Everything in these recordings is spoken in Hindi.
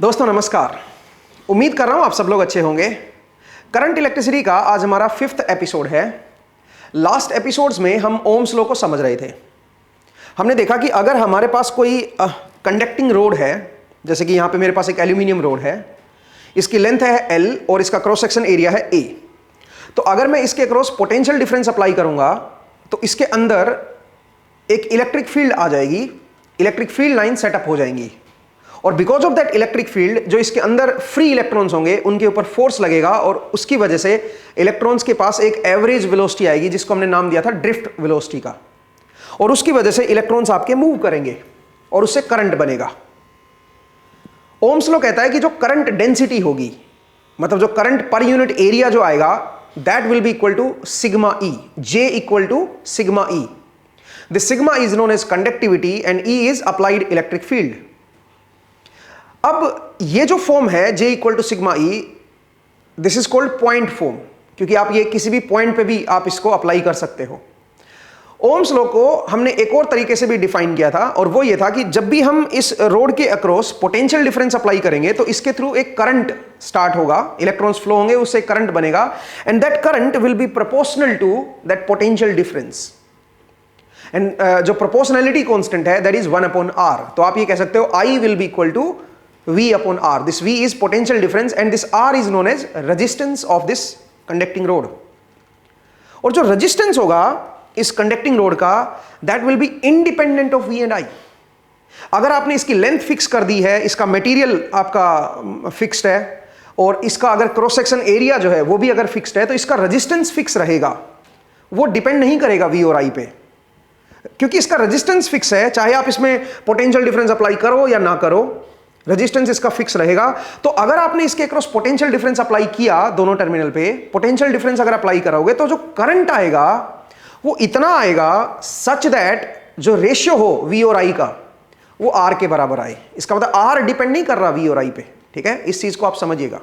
दोस्तों नमस्कार। उम्मीद कर रहा हूं आप सब लोग अच्छे होंगे। करंट इलेक्ट्रिसिटी का आज हमारा 5th एपिसोड है। लास्ट एपिसोड्स में हम ओम्स लॉ को समझ रहे थे। हमने देखा कि अगर हमारे पास कोई कंडक्टिंग रोड है, जैसे कि यहां पे मेरे पास एक एल्यूमिनियम रोड है, इसकी लेंथ है L और इसका क्रॉस सेक्शन एरिया है A, तो अगर मैं इसके क्रॉस पोटेंशियल डिफरेंस अप्लाई करूंगा तो इसके अंदर एक इलेक्ट्रिक फील्ड आ जाएगी, इलेक्ट्रिक फील्ड लाइन सेटअप हो जाएंगी और because of that electric field जो इसके अंदर फ्री इलेक्ट्रॉन्स होंगे उनके ऊपर फोर्स लगेगा और उसकी वजह से इलेक्ट्रॉन्स के पास एक एवरेज वेलोसिटी आएगी जिसको हमने नाम दिया था ड्रिफ्ट वेलोसिटी का, और उसकी वजह से इलेक्ट्रॉन्स आपके मूव करेंगे और उससे करंट बनेगा। ओम्स लॉ कहता है कि जो करंट डेंसिटी होगी, मतलब जो करंट पर यूनिट एरिया जो आएगा, that will be equal to sigma E, J equal to sigma E. This sigma is known as conductivity and E is applied electric field. अब ये जो फॉर्म है J equal to sigma E, this is called point form, क्योंकि आप ये किसी भी पॉइंट पे भी आप इसको अप्लाई कर सकते हो। ओम्स लॉ को हमने एक और तरीके से भी डिफाइन किया था, और वो ये था कि जब भी हम इस रोड के अक्रॉस पोटेंशियल डिफरेंस अप्लाई करेंगे तो इसके थ्रू एक करंट स्टार्ट होगा, इलेक्ट्रॉन्स फ्लो होंगे, उससे करंट बनेगा and that current will be proportional to that potential difference. And जो प्रोपोर्शनैलिटी कांस्टेंट है दैट इज 1/r। तो आप ये कह सकते हो I will be equal to V/R. This V is potential difference and this R is known as resistance of this conducting road. और जो resistance होगा इस conducting road का, that will be independent of V and I. अगर आपने इसकी length fix कर दी है, इसका material आपका fixed है और इसका अगर cross section area जो है वो भी अगर fixed है, तो इसका resistance fix रहेगा, वो depend नहीं करेगा V और I पे, क्योंकि इसका resistance fix है। चाहे आप इसमें potential difference apply करो या ना करो, रेजिस्टेंस इसका फिक्स रहेगा। तो अगर आपने इसके क्रॉस पोटेंशियल डिफरेंस अप्लाई किया दोनों टर्मिनल पे, पोटेंशियल डिफरेंस अगर अप्लाई कराओगे तो जो करंट आएगा वो इतना आएगा सच दैट जो रेशियो हो V और I का वो R के बराबर आए। इसका मतलब R डिपेंड नहीं कर रहा V और I पे, ठीक है? इस चीज को आप समझिएगा।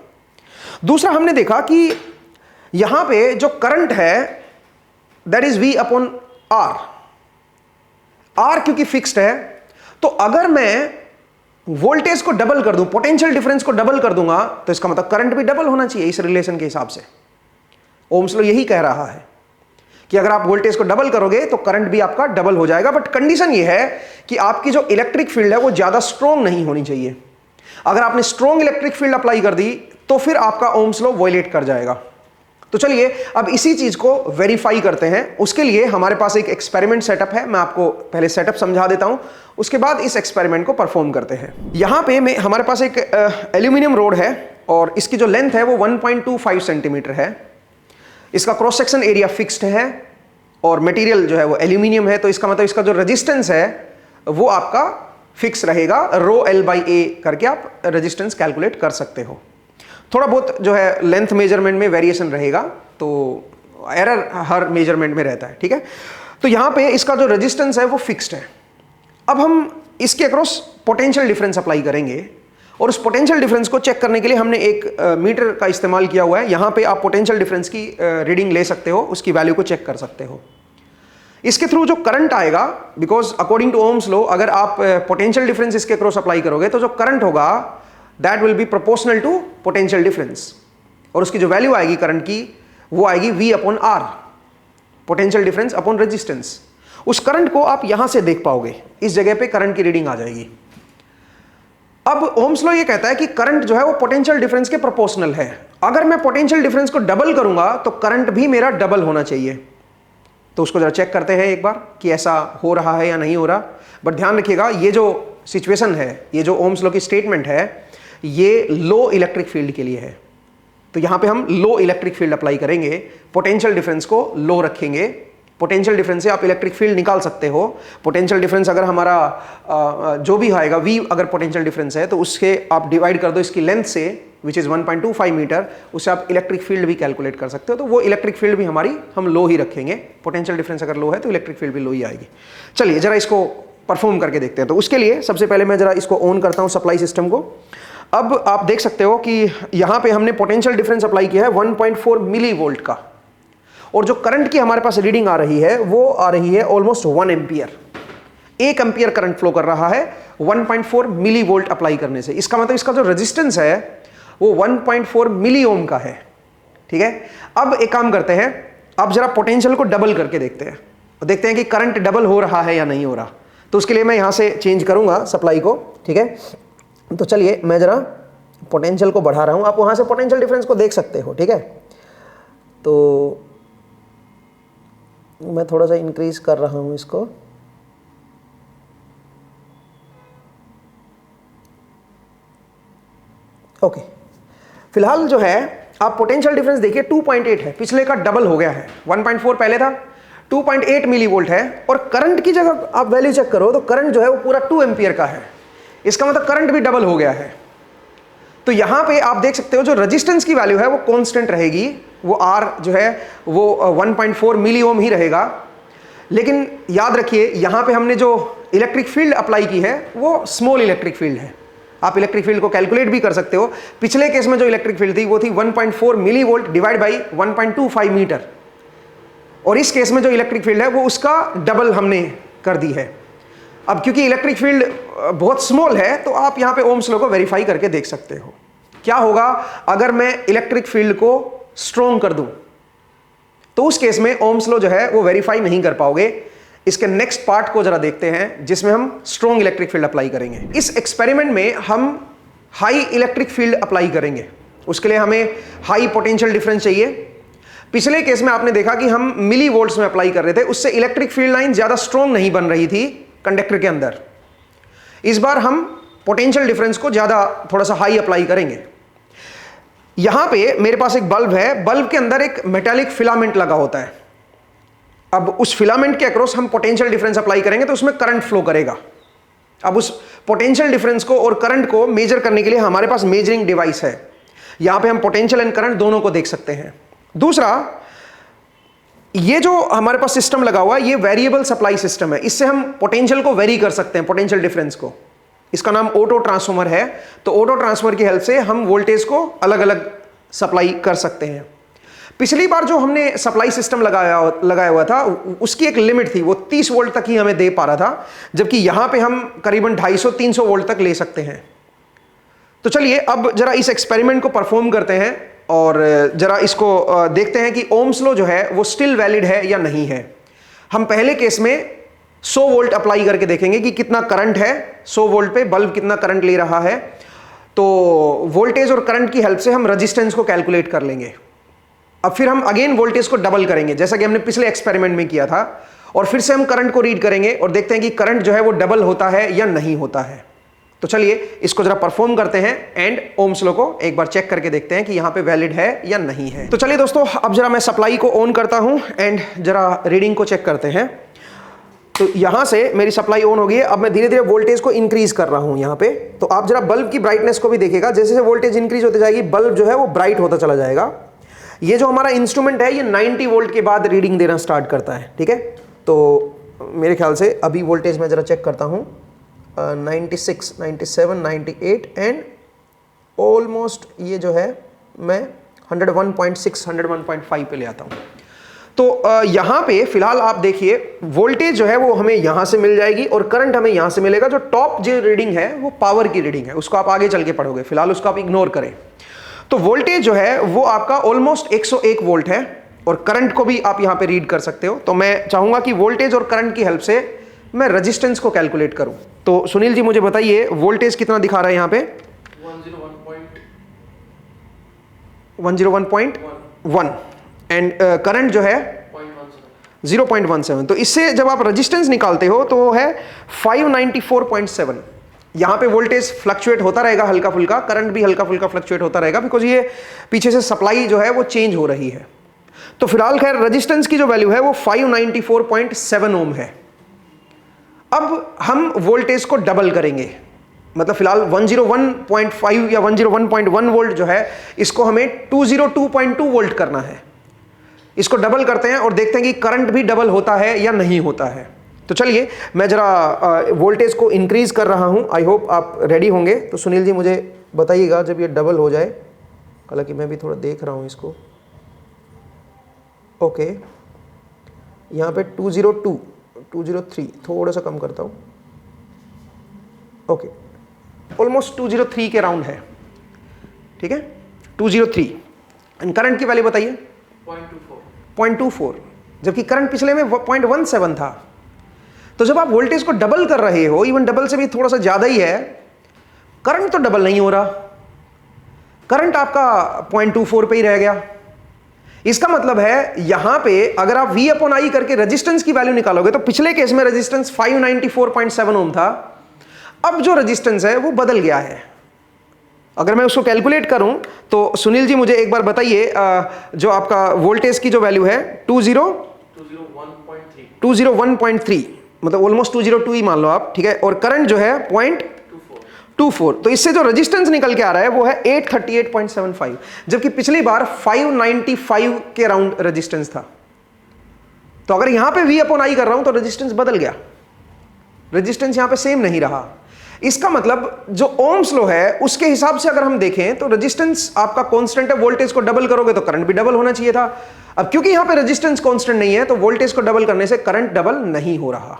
दूसरा हमने देखा कि यहां पे जो करंट है दैट इज V/R। R क्योंकि फिक्स्ड है, तो अगर मैं वोल्टेज को डबल कर दूं, पोटेंशियल डिफरेंस को डबल कर दूंगा, तो इसका मतलब करंट भी डबल होना चाहिए इस रिलेशन के हिसाब से। ओम्स लॉ यही कह रहा है कि अगर आप वोल्टेज को डबल करोगे तो करंट भी आपका डबल हो जाएगा, बट कंडीशन ये है कि आपकी जो इलेक्ट्रिक फील्ड है वो ज्यादा स्ट्रॉन्ग नहीं होनी चाहिए। अगर आपने स्ट्रॉन्ग इलेक्ट्रिक फील्ड अप्लाई कर दी तो फिर आपका ओम्स लॉ वायलेट कर जाएगा। तो चलिए अब इसी चीज को वेरीफाई करते हैं। उसके लिए हमारे पास एक एक्सपेरिमेंट सेटअप है, मैं आपको पहले सेटअप समझा देता हूं, उसके बाद इस एक्सपेरिमेंट को परफॉर्म करते हैं। यहां पे हमारे पास एक एल्यूमिनियम रोड है और इसकी जो लेंथ है वो 1.25 सेंटीमीटर है। इसका क्रॉस सेक्शन एरिया फिक्स्ड है और मटेरियल जो है वो एल्यूमिनियम है, तो इसका मतलब इसका जो रेजिस्टेंस है वो आपका फिक्स रहेगा। ρL/A करके आप रेजिस्टेंस कैलकुलेट कर सकते हो। थोड़ा बहुत जो है लेंथ मेजरमेंट में वेरिएशन रहेगा, तो एरर हर मेजरमेंट में रहता है, ठीक है? तो यहां पे इसका जो रेजिस्टेंस है वो फिक्स्ड है। अब हम इसके अक्रॉस पोटेंशियल डिफरेंस अप्लाई करेंगे और उस पोटेंशियल डिफरेंस को चेक करने के लिए हमने एक मीटर का इस्तेमाल किया हुआ है। यहां पे आप पोटेंशियल डिफरेंस की रीडिंग ले सकते हो, उसकी वैल्यू को चेक कर सकते हो। इसके थ्रू जो करंट आएगा, because according to Ohm's law अगर आप पोटेंशियल डिफरेंस इसके अक्रॉस अप्लाई करोगे तो जो करंट होगा that will be proportional to potential difference, और उसकी जो वैल्यू आएगी करंट की वो आएगी V/R, potential difference upon resistance. उस करंट को आप यहां से देख पाओगे, इस जगह पे करंट की रीडिंग आ जाएगी। अब ओम्स लॉ ये कहता है कि करंट जो है वो पोटेंशियल डिफरेंस के प्रोपोर्शनल है। अगर मैं पोटेंशियल डिफरेंस को डबल करूंगा तो करंट भी मेरा डबल होना चाहिए। तो उसको जरा चेक करते हैं एक बार कि ऐसा हो रहा है या नहीं हो रहा। बट ध्यान रखिएगा, ये जो सिचुएशन है, ये जो ओम्स लॉ की स्टेटमेंट है, ये लो इलेक्ट्रिक फील्ड के लिए है। तो यहां पे हम लो इलेक्ट्रिक फील्ड अप्लाई करेंगे, पोटेंशियल डिफरेंस को लो रखेंगे। पोटेंशियल डिफरेंस से आप इलेक्ट्रिक फील्ड निकाल सकते हो। पोटेंशियल डिफरेंस अगर हमारा जो भी आएगा V अगर पोटेंशियल डिफरेंस है तो उसके आप डिवाइड कर दो इसकी लेंथ से, विच इज 1.25 मीटर, उससे आप इलेक्ट्रिक फील्ड भी कैलकुलेट कर सकते हो। तो वो इलेक्ट्रिक फील्ड भी हमारी हम लो ही रखेंगे। पोटेंशियल डिफरेंस अगर लो है तो इलेक्ट्रिक फील्ड भी लो ही आएगी। चलिए जरा इसको परफॉर्म करके देखते हैं। तो उसके लिए सबसे पहले मैं जरा इसको ऑन करता हूं सप्लाई सिस्टम को। अब आप देख सकते हो कि यहां पे हमने पोटेंशियल डिफरेंस अप्लाई किया है 1.4 मिली वोल्ट का, और जो करंट की हमारे पास रीडिंग आ रही है वो आ रही है almost 1 ampere. 1 ampere current flow कर रहा है 1.4 मिली वोल्ट अप्लाई करने से। इसका मतलब इसका जो रेजिस्टेंस है वो 1.4 मिली ओम का है, ठीक है। अब एक काम करते हैं, अब जरा पोटेंशियल को डबल करके देखते हैं और देखते हैं कि करंट डबल हो रहा है या नहीं हो रहा। तो उसके लिए मैं यहां से चेंज करूंगा सप्लाई को, ठीक है। तो चलिए मैं जरा पोटेंशियल को बढ़ा रहा हूं, आप वहां से पोटेंशियल डिफरेंस को देख सकते हो, ठीक है। तो मैं थोड़ा सा इंक्रीज कर रहा हूं इसको, ओके। फिलहाल जो है आप पोटेंशियल डिफरेंस देखिए 2.8 है, पिछले का डबल हो गया है। 1.4 पहले था, 2.8 मिली वोल्ट है। और करंट की जगह आप वैल्यू चेक करो तो करंट जो है वो पूरा 2 एम्पियर का है। इसका मतलब करंट भी डबल हो गया है। तो यहां पे आप देख सकते हो जो रेजिस्टेंस की वैल्यू है वो कांस्टेंट रहेगी, वो R जो है वो 1.4 मिली ओम ही रहेगा। लेकिन याद रखिए यहां पे हमने जो इलेक्ट्रिक फील्ड अप्लाई की है वो स्मॉल इलेक्ट्रिक फील्ड है। आप इलेक्ट्रिक फील्ड को कैलकुलेट भी कर सकते हो। पिछले केस में जो इलेक्ट्रिक फील्ड थी वो थी 1.4 milli volt divide by 1.25 metre, और इस केस में जो इलेक्ट्रिक फील्ड है वो उसका डबल हमने कर दी है। अब क्योंकि इलेक्ट्रिक फील्ड बहुत स्मॉल है तो आप यहां पे ओम्स लॉ को वेरीफाई करके देख सकते हो। क्या होगा अगर मैं इलेक्ट्रिक फील्ड को स्ट्रॉन्ग कर दूं, तो उस केस में ओम्स लॉ जो है वो वेरीफाई नहीं कर पाओगे। इसके नेक्स्ट पार्ट को जरा देखते हैं जिसमें हम स्ट्रॉन्ग इलेक्ट्रिक फील्ड अप्लाई करेंगे। इस एक्सपेरिमेंट में हम हाई इलेक्ट्रिक फील्ड अप्लाई करेंगे, उसके लिए हमें हाई पोटेंशियल डिफरेंस चाहिए। पिछले केस में आपने देखा कि हम मिली वोल्ट्स में अप्लाई कर रहे थे, उससे इलेक्ट्रिक फील्ड लाइन ज्यादा स्ट्रॉन्ग नहीं बन रही थी कंडक्टर के अंदर। इस बार हम पोटेंशियल डिफरेंस को ज्यादा थोड़ा सा हाई अप्लाई करेंगे। यहां पे मेरे पास एक बल्ब है, बल्ब के अंदर एक मेटालिक फिलामेंट लगा होता है। अब उस फिलामेंट के अक्रॉस हम पोटेंशियल डिफरेंस अप्लाई करेंगे तो उसमें करंट फ्लो करेगा। अब उस पोटेंशियल डिफरेंस को और करंट को मेजर करने के लिए हमारे पास मेजरिंग डिवाइस है। यहां पे हम पोटेंशियल एंड करंट दोनों को देख सकते हैं। दूसरा, ये जो हमारे पास सिस्टम लगा हुआ है ये वेरिएबल सप्लाई सिस्टम है। इससे हम पोटेंशियल को वेरी कर सकते हैं, पोटेंशियल डिफरेंस को। इसका नाम ऑटो ट्रांसफॉर्मर है। तो ऑटो ट्रांसफॉर्मर की हेल्प से हम वोल्टेज को अलग अलग सप्लाई कर सकते हैं। पिछली बार जो हमने सप्लाई सिस्टम लगाया हुआ था उसकी एक लिमिट थी, वो 30 वोल्ट तक ही हमें दे पा रहा था, जबकि यहां पे हम करीबन 250-300 वोल्ट तक ले सकते हैं। तो चलिए अब जरा इस एक्सपेरिमेंट को परफॉर्म करते हैं और जरा इसको देखते हैं कि ओम्स लॉ जो है वो स्टिल वैलिड है या नहीं है। हम पहले केस में 100 वोल्ट अप्लाई करके देखेंगे कि कितना करंट है, 100 वोल्ट पे बल्ब कितना करंट ले रहा है। तो वोल्टेज और करंट की हेल्प से हम रेजिस्टेंस को कैलकुलेट कर लेंगे। अब फिर हम अगेन वोल्टेज को डबल करेंगे जैसा कि हमने पिछले एक्सपेरिमेंट में किया था, और फिर से हम करंट को रीड करेंगे और देखते हैं कि करंट जो है वो डबल होता है या नहीं होता है। तो चलिए इसको जरा परफॉर्म करते हैं एंड ओम्स लॉ को एक बार चेक करके देखते हैं कि यहां पे वैलिड है या नहीं है। तो चलिए दोस्तों, अब जरा मैं सप्लाई को ऑन करता हूं एंड जरा रीडिंग को चेक करते हैं। तो यहां से मेरी सप्लाई ऑन हो गई है। अब मैं धीरे धीरे वोल्टेज को इंक्रीज कर रहा हूं यहां पे। तो आप जरा बल्ब की ब्राइटनेस को भी देखिएगा, जैसे जैसे वोल्टेज इंक्रीज होती जाएगी बल्ब जो है वो ब्राइट होता चला जाएगा। ये जो हमारा इंस्ट्रूमेंट है ये 90 वोल्ट के बाद रीडिंग देना स्टार्ट करता है, ठीक है। तो मेरे ख्याल से अभी वोल्टेज मैं जरा चेक करता हूँ, 96, 97, 98 एंड ऑलमोस्ट ये जो है मैं 101.6, 101.5 पे ले आता हूँ। तो यहाँ पे फिलहाल आप देखिए वोल्टेज जो है वो हमें यहाँ से मिल जाएगी और करंट हमें यहाँ से मिलेगा। जो टॉप जो रीडिंग है वो पावर की रीडिंग है, उसको आप आगे चल के पढ़ोगे, फिलहाल उसको आप इग्नोर करें। तो वोल्टेज जो है वो आपका ऑलमोस्ट 101 वोल्ट है और करंट को भी आप यहाँ पे रीड कर सकते हो। तो मैं चाहूंगा कि वोल्टेज और करंट की हेल्प से मैं रेजिस्टेंस को कैलकुलेट करूं। तो सुनील जी मुझे बताइए वोल्टेज कितना दिखा रहा है यहाँ पे? 101.1 एंड करंट जो है 0.17। तो इससे जब आप रेजिस्टेंस निकालते हो तो वो है 594.7। यहां पे वोल्टेज फ्लक्चुएट होता रहेगा हल्का फुल्का, करंट भी हल्का फुल्का फ्लक्चुएट होता रहेगा, बिकॉज ये पीछे से सप्लाई जो है वो चेंज हो रही है। तो फिलहाल खैर रेजिस्टेंस की जो वैल्यू है वो 594.7 ओम है। अब हम वोल्टेज को डबल करेंगे, मतलब फिलहाल 101.5 या 101.1 वोल्ट जो है इसको हमें 202.2 वोल्ट करना है। इसको डबल करते हैं और देखते हैं कि करंट भी डबल होता है या नहीं होता है। तो चलिए मैं जरा वोल्टेज को इंक्रीज कर रहा हूं। आई होप आप रेडी होंगे। तो सुनील जी मुझे बताइएगा जब ये डबल हो जाए, हालांकि मैं भी थोड़ा देख रहा हूं इसको। ओके, यहाँ पे 202, 203 थोड़ा सा कम करता हूँ। ओके, ऑलमोस्ट 203 के राउंड है, ठीक है, 203। एंड करंट की वैल्यू बताइए 0.24, जबकि करंट पिछले में 0.17 था। तो जब आप वोल्टेज को डबल कर रहे हो, इवन डबल से भी थोड़ा सा ज्यादा ही है, करंट तो डबल नहीं हो रहा, करंट आपका 0.24 पे ही रह गया। इसका मतलब है यहां पे अगर आप V/I करके रेजिस्टेंस की वैल्यू निकालोगे तो पिछले केस में रेजिस्टेंस 594.7 ओम था, अब जो रेजिस्टेंस है वो बदल गया है। अगर मैं उसको कैलकुलेट करूं तो सुनील जी मुझे एक बार बताइए, जो आपका वोल्टेज की जो वैल्यू है 201.3, मतलब ऑलमोस्ट 202 ही मान लो आप, ठीक है, और करंट जो है 0.24, तो इससे जो रेजिस्टेंस निकल के आ रहा है वो है 838.75, जबकि पिछली बार 595 के राउंड रेजिस्टेंस था। तो अगर यहां पे V/I कर रहा हूं तो रेजिस्टेंस बदल गया, रेजिस्टेंस यहां पे सेम नहीं रहा। इसका मतलब जो ओम्स लॉ है उसके हिसाब से अगर हम देखें तो रेजिस्टेंस आपका कांस्टेंट है, वोल्टेज को डबल करोगे तो करंट भी डबल होना चाहिए था। अब क्योंकि यहां पे रेजिस्टेंस कांस्टेंट नहीं है तो वोल्टेज को डबल करने से करंट डबल नहीं हो रहा।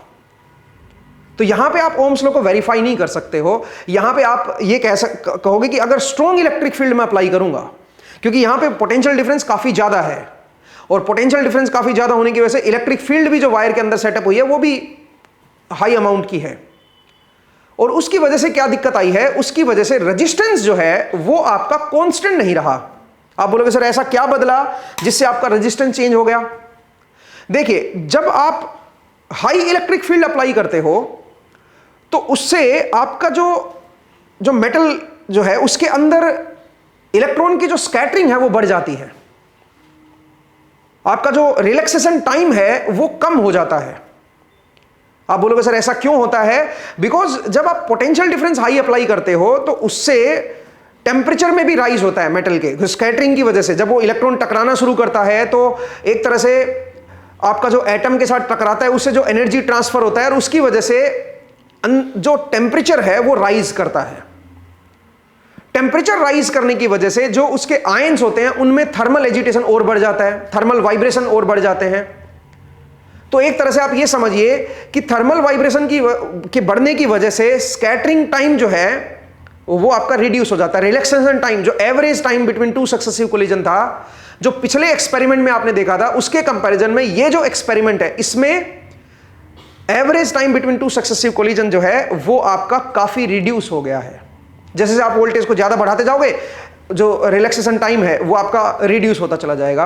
तो यहां पे आप ओम्स लॉ को वेरीफाई नहीं कर सकते हो। यहां पे आप ये कहोगे कि अगर स्ट्रॉन्ग इलेक्ट्रिक फील्ड में अप्लाई करूंगा, क्योंकि यहां पे पोटेंशियल डिफरेंस काफी ज्यादा है, और पोटेंशियल डिफरेंस काफी ज्यादा होने की वजह से इलेक्ट्रिक फील्ड भी जो वायर के अंदर सेटअप हुई है वो भी हाई अमाउंट की है, और उसकी वजह से क्या दिक्कत आई है, उसकी वजह से रेजिस्टेंस जो है वो आपका कांस्टेंट नहीं रहा। आप बोलोगे सर ऐसा क्या बदला जिससे आपका रेजिस्टेंस चेंज हो गया? देखिए, जब आप हाई इलेक्ट्रिक फील्ड अप्लाई करते हो तो उससे आपका जो मेटल जो है उसके अंदर इलेक्ट्रॉन की जो स्कैटरिंग है वो बढ़ जाती है, आपका जो रिलैक्सेशन टाइम है वो कम हो जाता है। आप बोलोगे सर ऐसा क्यों होता है? बिकॉज जब आप पोटेंशियल डिफरेंस हाई अप्लाई करते हो तो उससे टेम्परेचर में भी राइज होता है मेटल के स्कैटरिंग की वजह से। जब वो इलेक्ट्रॉन टकराना शुरू करता है तो एक तरह से आपका जो एटम के साथ टकराता है उससे जो एनर्जी ट्रांसफर होता है, और उसकी वजह से जो टेम्परेचर है वो राइज करता है। टेम्परेचर राइज करने की वजह से जो उसके आयंस होते हैं उनमें थर्मल एजिटेशन और बढ़ जाता है, थर्मल वाइब्रेशन और बढ़ जाते हैं। तो एक तरह से आप ये समझिए कि थर्मल वाइब्रेशन के बढ़ने की वजह से स्कैटरिंग टाइम जो है वो आपका रिड्यूस हो जाता है। रिलैक्सेशन टाइम, जो average time between two successive collision था, जो पिछले एक्सपेरिमेंट में आपने देखा था, उसके कंपैरिजन में ये जो एक्सपेरिमेंट है इसमें average time between two successive collision जो है वो आपका काफी रिड्यूस हो गया है। जैसे जैसे आप वोल्टेज को ज्यादा बढ़ाते जाओगे जो रिलैक्सेशन टाइम है वो आपका रिड्यूस होता चला जाएगा,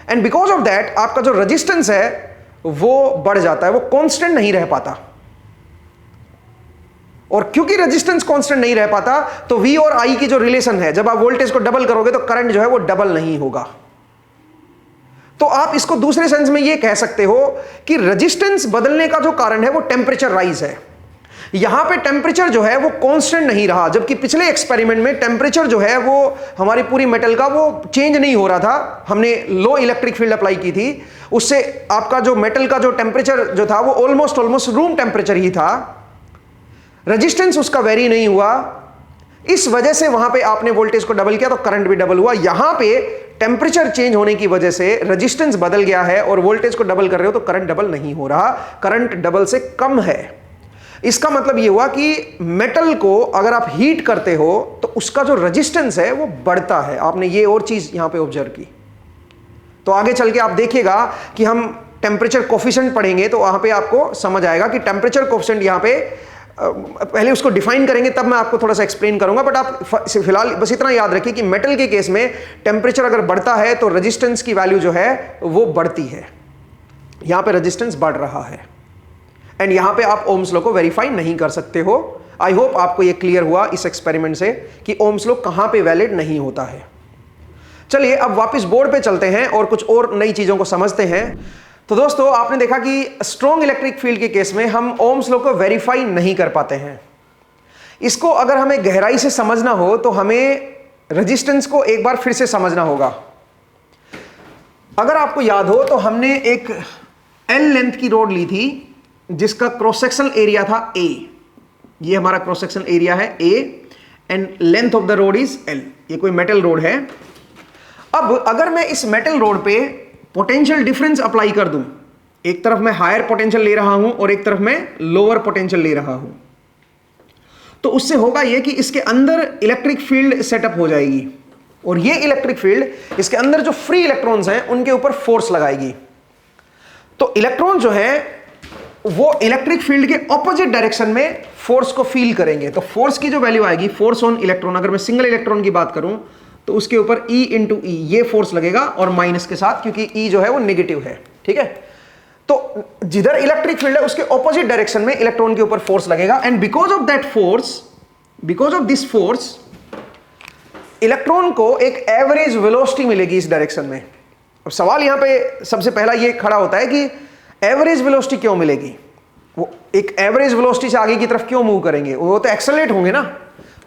एंड बिकॉज ऑफ दैट आपका जो रेजिस्टेंस है वो बढ़ जाता है, वो कांस्टेंट नहीं रह पाता। और क्योंकि रेजिस्टेंस कांस्टेंट नहीं रह पाता तो V और I की जो रिलेशन है, जब आप वोल्टेज को डबल करोगे तो करंट जो है वो डबल नहीं होगा। तो आप इसको दूसरे सेंस में ये कह सकते हो कि रेजिस्टेंस बदलने का जो कारण है वो टेम्परेचर राइज है। यहां पे टेम्परेचर जो है वो कांस्टेंट नहीं रहा, जबकि पिछले एक्सपेरिमेंट में टेम्परेचर जो है वो हमारी पूरी मेटल का वो चेंज नहीं हो रहा था। हमने लो इलेक्ट्रिक फील्ड अप्लाई की थी, उससे आपका जो मेटल का जो टेम्परेचर जो था वो ऑलमोस्ट रूम टेम्परेचर ही था, रेजिस्टेंस उसका वेरी नहीं हुआ। इस वजह से वहां पे आपने वोल्टेज को डबल किया तो करंट भी डबल हुआ। यहां पे टेम्परेचर चेंज होने की वजह से रेजिस्टेंस बदल गया है और वोल्टेज को डबल कर रहे हो तो करंट डबल नहीं हो रहा, करंट डबल से कम है। इसका मतलब यह हुआ कि मेटल को अगर आप हीट करते हो तो उसका जो रेजिस्टेंस है वो बढ़ता है। आपने ये और चीज यहां पे ऑब्जर्व की। तो आगे चल के आप देखिएगा कि हम टेम्परेचर कोफिशिएंट पढ़ेंगे तो वहां पे आपको समझ आएगा कि टेम्परेचर कोफिशिएंट यहां पे पहले उसको डिफाइन करेंगे तब मैं आपको थोड़ा सा एक्सप्लेन करूंगा। बट आप फिलहाल बस इतना याद रखिए कि मेटल के केस में टेम्परेचर अगर बढ़ता है तो रेजिस्टेंस की वैल्यू जो है वो बढ़ती है। यहां पे रेजिस्टेंस बढ़ रहा है, एंड यहां पे आप ओम्स लॉ को वेरीफाई नहीं कर सकते हो। आई होप आपको ये क्लियर हुआ इस एक्सपेरिमेंट से कि ओम्स लॉ कहां पे वैलिड नहीं होता है। चलिए अब वापस बोर्ड पे चलते हैं और कुछ और नई चीजों को समझते हैं। तो दोस्तों, आपने देखा कि स्ट्रॉन्ग इलेक्ट्रिक फील्ड के केस में हम ओम्स लॉ को वेरीफाई नहीं कर पाते हैं। इसको अगर हमें गहराई से समझना हो तो हमें रेजिस्टेंस को एक बार फिर से समझना होगा। अगर आपको याद हो तो हमने एक L लेंथ की रोड ली थी जिसका क्रॉस सेक्शनल एरिया था A। ये हमारा क्रॉस सेक्शनल एरिया है A and length of the road is L। ये कोई मेटल रोड है। अब अगर मैं इस मेटल रोड पे पोटेंशियल डिफरेंस अप्लाई कर दूं, एक तरफ मैं हायर पोटेंशियल ले रहा हूं और एक तरफ मैं लोअर पोटेंशियल ले रहा हूं, तो उससे होगा ये कि इसके अंदर इलेक्ट्रिक फील्ड सेटअप हो जाएगी, और ये इलेक्ट्रिक फील्ड इसके अंदर जो फ्री इलेक्ट्रॉन्स हैं उनके ऊपर फोर्स लगाएगी। तो इलेक्ट्रॉन जो है वो इलेक्ट्रिक फील्ड के ऑपोजिट डायरेक्शन में फोर्स को फील करेंगे। तो फोर्स की जो वैल्यू आएगी, फोर्स ऑन इलेक्ट्रॉन, अगर मैं सिंगल इलेक्ट्रॉन की बात करूं तो उसके ऊपर E इंटू ई ये फोर्स लगेगा, और माइनस के साथ, क्योंकि E जो है वो नेगेटिव है, ठीक है। तो जिधर इलेक्ट्रिक फील्ड है उसके ऑपोजिट डायरेक्शन में इलेक्ट्रॉन के ऊपर फोर्स लगेगा, and because of that force, because of this force, electron को एक एवरेज वेलोसिटी मिलेगी इस डायरेक्शन में। अब सवाल यहां पे सबसे पहला ये खड़ा होता है कि एवरेज वेलोसिटी क्यों मिलेगी, वो एक एवरेज वेलोसिटी से आगे की तरफ क्यों मूव करेंगे, वो तो एक्सेलरेट होंगे ना,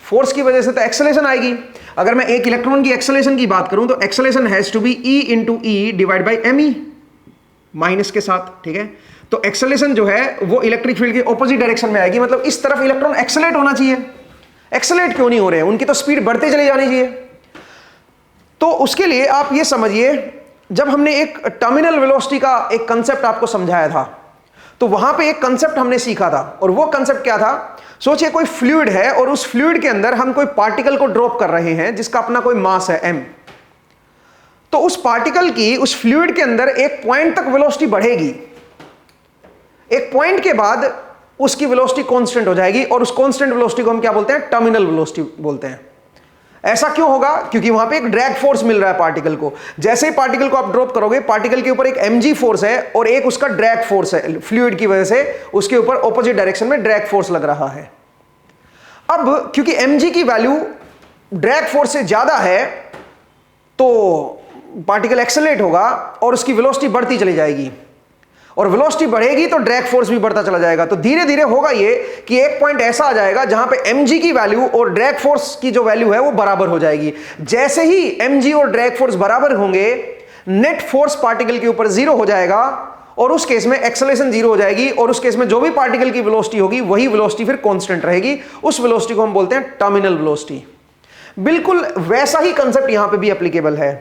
फोर्स की वजह से तो एक्सेलेरेशन आएगी। अगर मैं एक इलेक्ट्रॉन की एक्सेलेरेशन की बात करूं तो acceleration has to be E into E divide by M, minus के साथ, ठीक है। तो एक्सेलेरेशन जो है वो इलेक्ट्रिक फील्ड के ऑपोजिट डायरेक्शन में आएगी, मतलब इस तरफ इलेक्ट्रॉन एक्सेलरेट होना चाहिए। एक्सेलरेट क्यों नहीं हो रहे हैं, उनकी तो स्पीड बढ़ते चले जानी चाहिए। तो उसके लिए आप ये समझिए, जब हमने एक टर्मिनल वेलोसिटी का एक कंसेप्ट आपको समझाया था, तो वहां पे एक कंसेप्ट हमने सीखा था, और वो कंसेप्ट क्या था, सोचिए कोई फ्लूइड है और उस फ्लूइड के अंदर हम कोई पार्टिकल को ड्रॉप कर रहे हैं जिसका अपना कोई मास है m। तो उस पार्टिकल की उस फ्लूइड के अंदर एक पॉइंट तक वेलोसिटी बढ़ेगी, एक पॉइंट के बाद उसकी वेलोसिटी कांस्टेंट हो जाएगी, और उस कांस्टेंट वेलोसिटी को हम क्या बोलते हैं, टर्मिनल वेलोसिटी बोलते हैं। ऐसा क्यों होगा, क्योंकि वहां पे एक ड्रैग फोर्स मिल रहा है पार्टिकल को। जैसे ही पार्टिकल को आप ड्रॉप करोगे, पार्टिकल के ऊपर एक mg फोर्स है और एक उसका ड्रैग फोर्स है, फ्लूइड की वजह से उसके ऊपर ऑपोजिट डायरेक्शन में ड्रैग फोर्स लग रहा है। अब क्योंकि mg की वैल्यू ड्रैग फोर्स से ज्यादा है, तो पार्टिकल एक्सेलरेट होगा और उसकी वेलोसिटी बढ़ती चली जाएगी, और वेलोसिटी बढ़ेगी तो ड्रैग फोर्स भी बढ़ता चला जाएगा। तो धीरे धीरे होगा ये कि एक पॉइंट ऐसा आ जाएगा जहां पे mg की वैल्यू और ड्रैग फोर्स की जो वैल्यू है वो बराबर हो जाएगी। जैसे ही mg और ड्रैग फोर्स बराबर होंगे, नेट फोर्स पार्टिकल के ऊपर जीरो हो जाएगा, और उस केस में एक्सेलरेशन जीरो हो जाएगी, और उस केस में जो भी पार्टिकल की वेलोसिटी होगी वही वेलोसिटी फिर कांस्टेंट रहेगी। उस वेलोसिटी को हम बोलते हैं टर्मिनल वेलोसिटी। बिल्कुल वैसा ही कंसेप्ट यहां पे भी एप्लीकेबल है।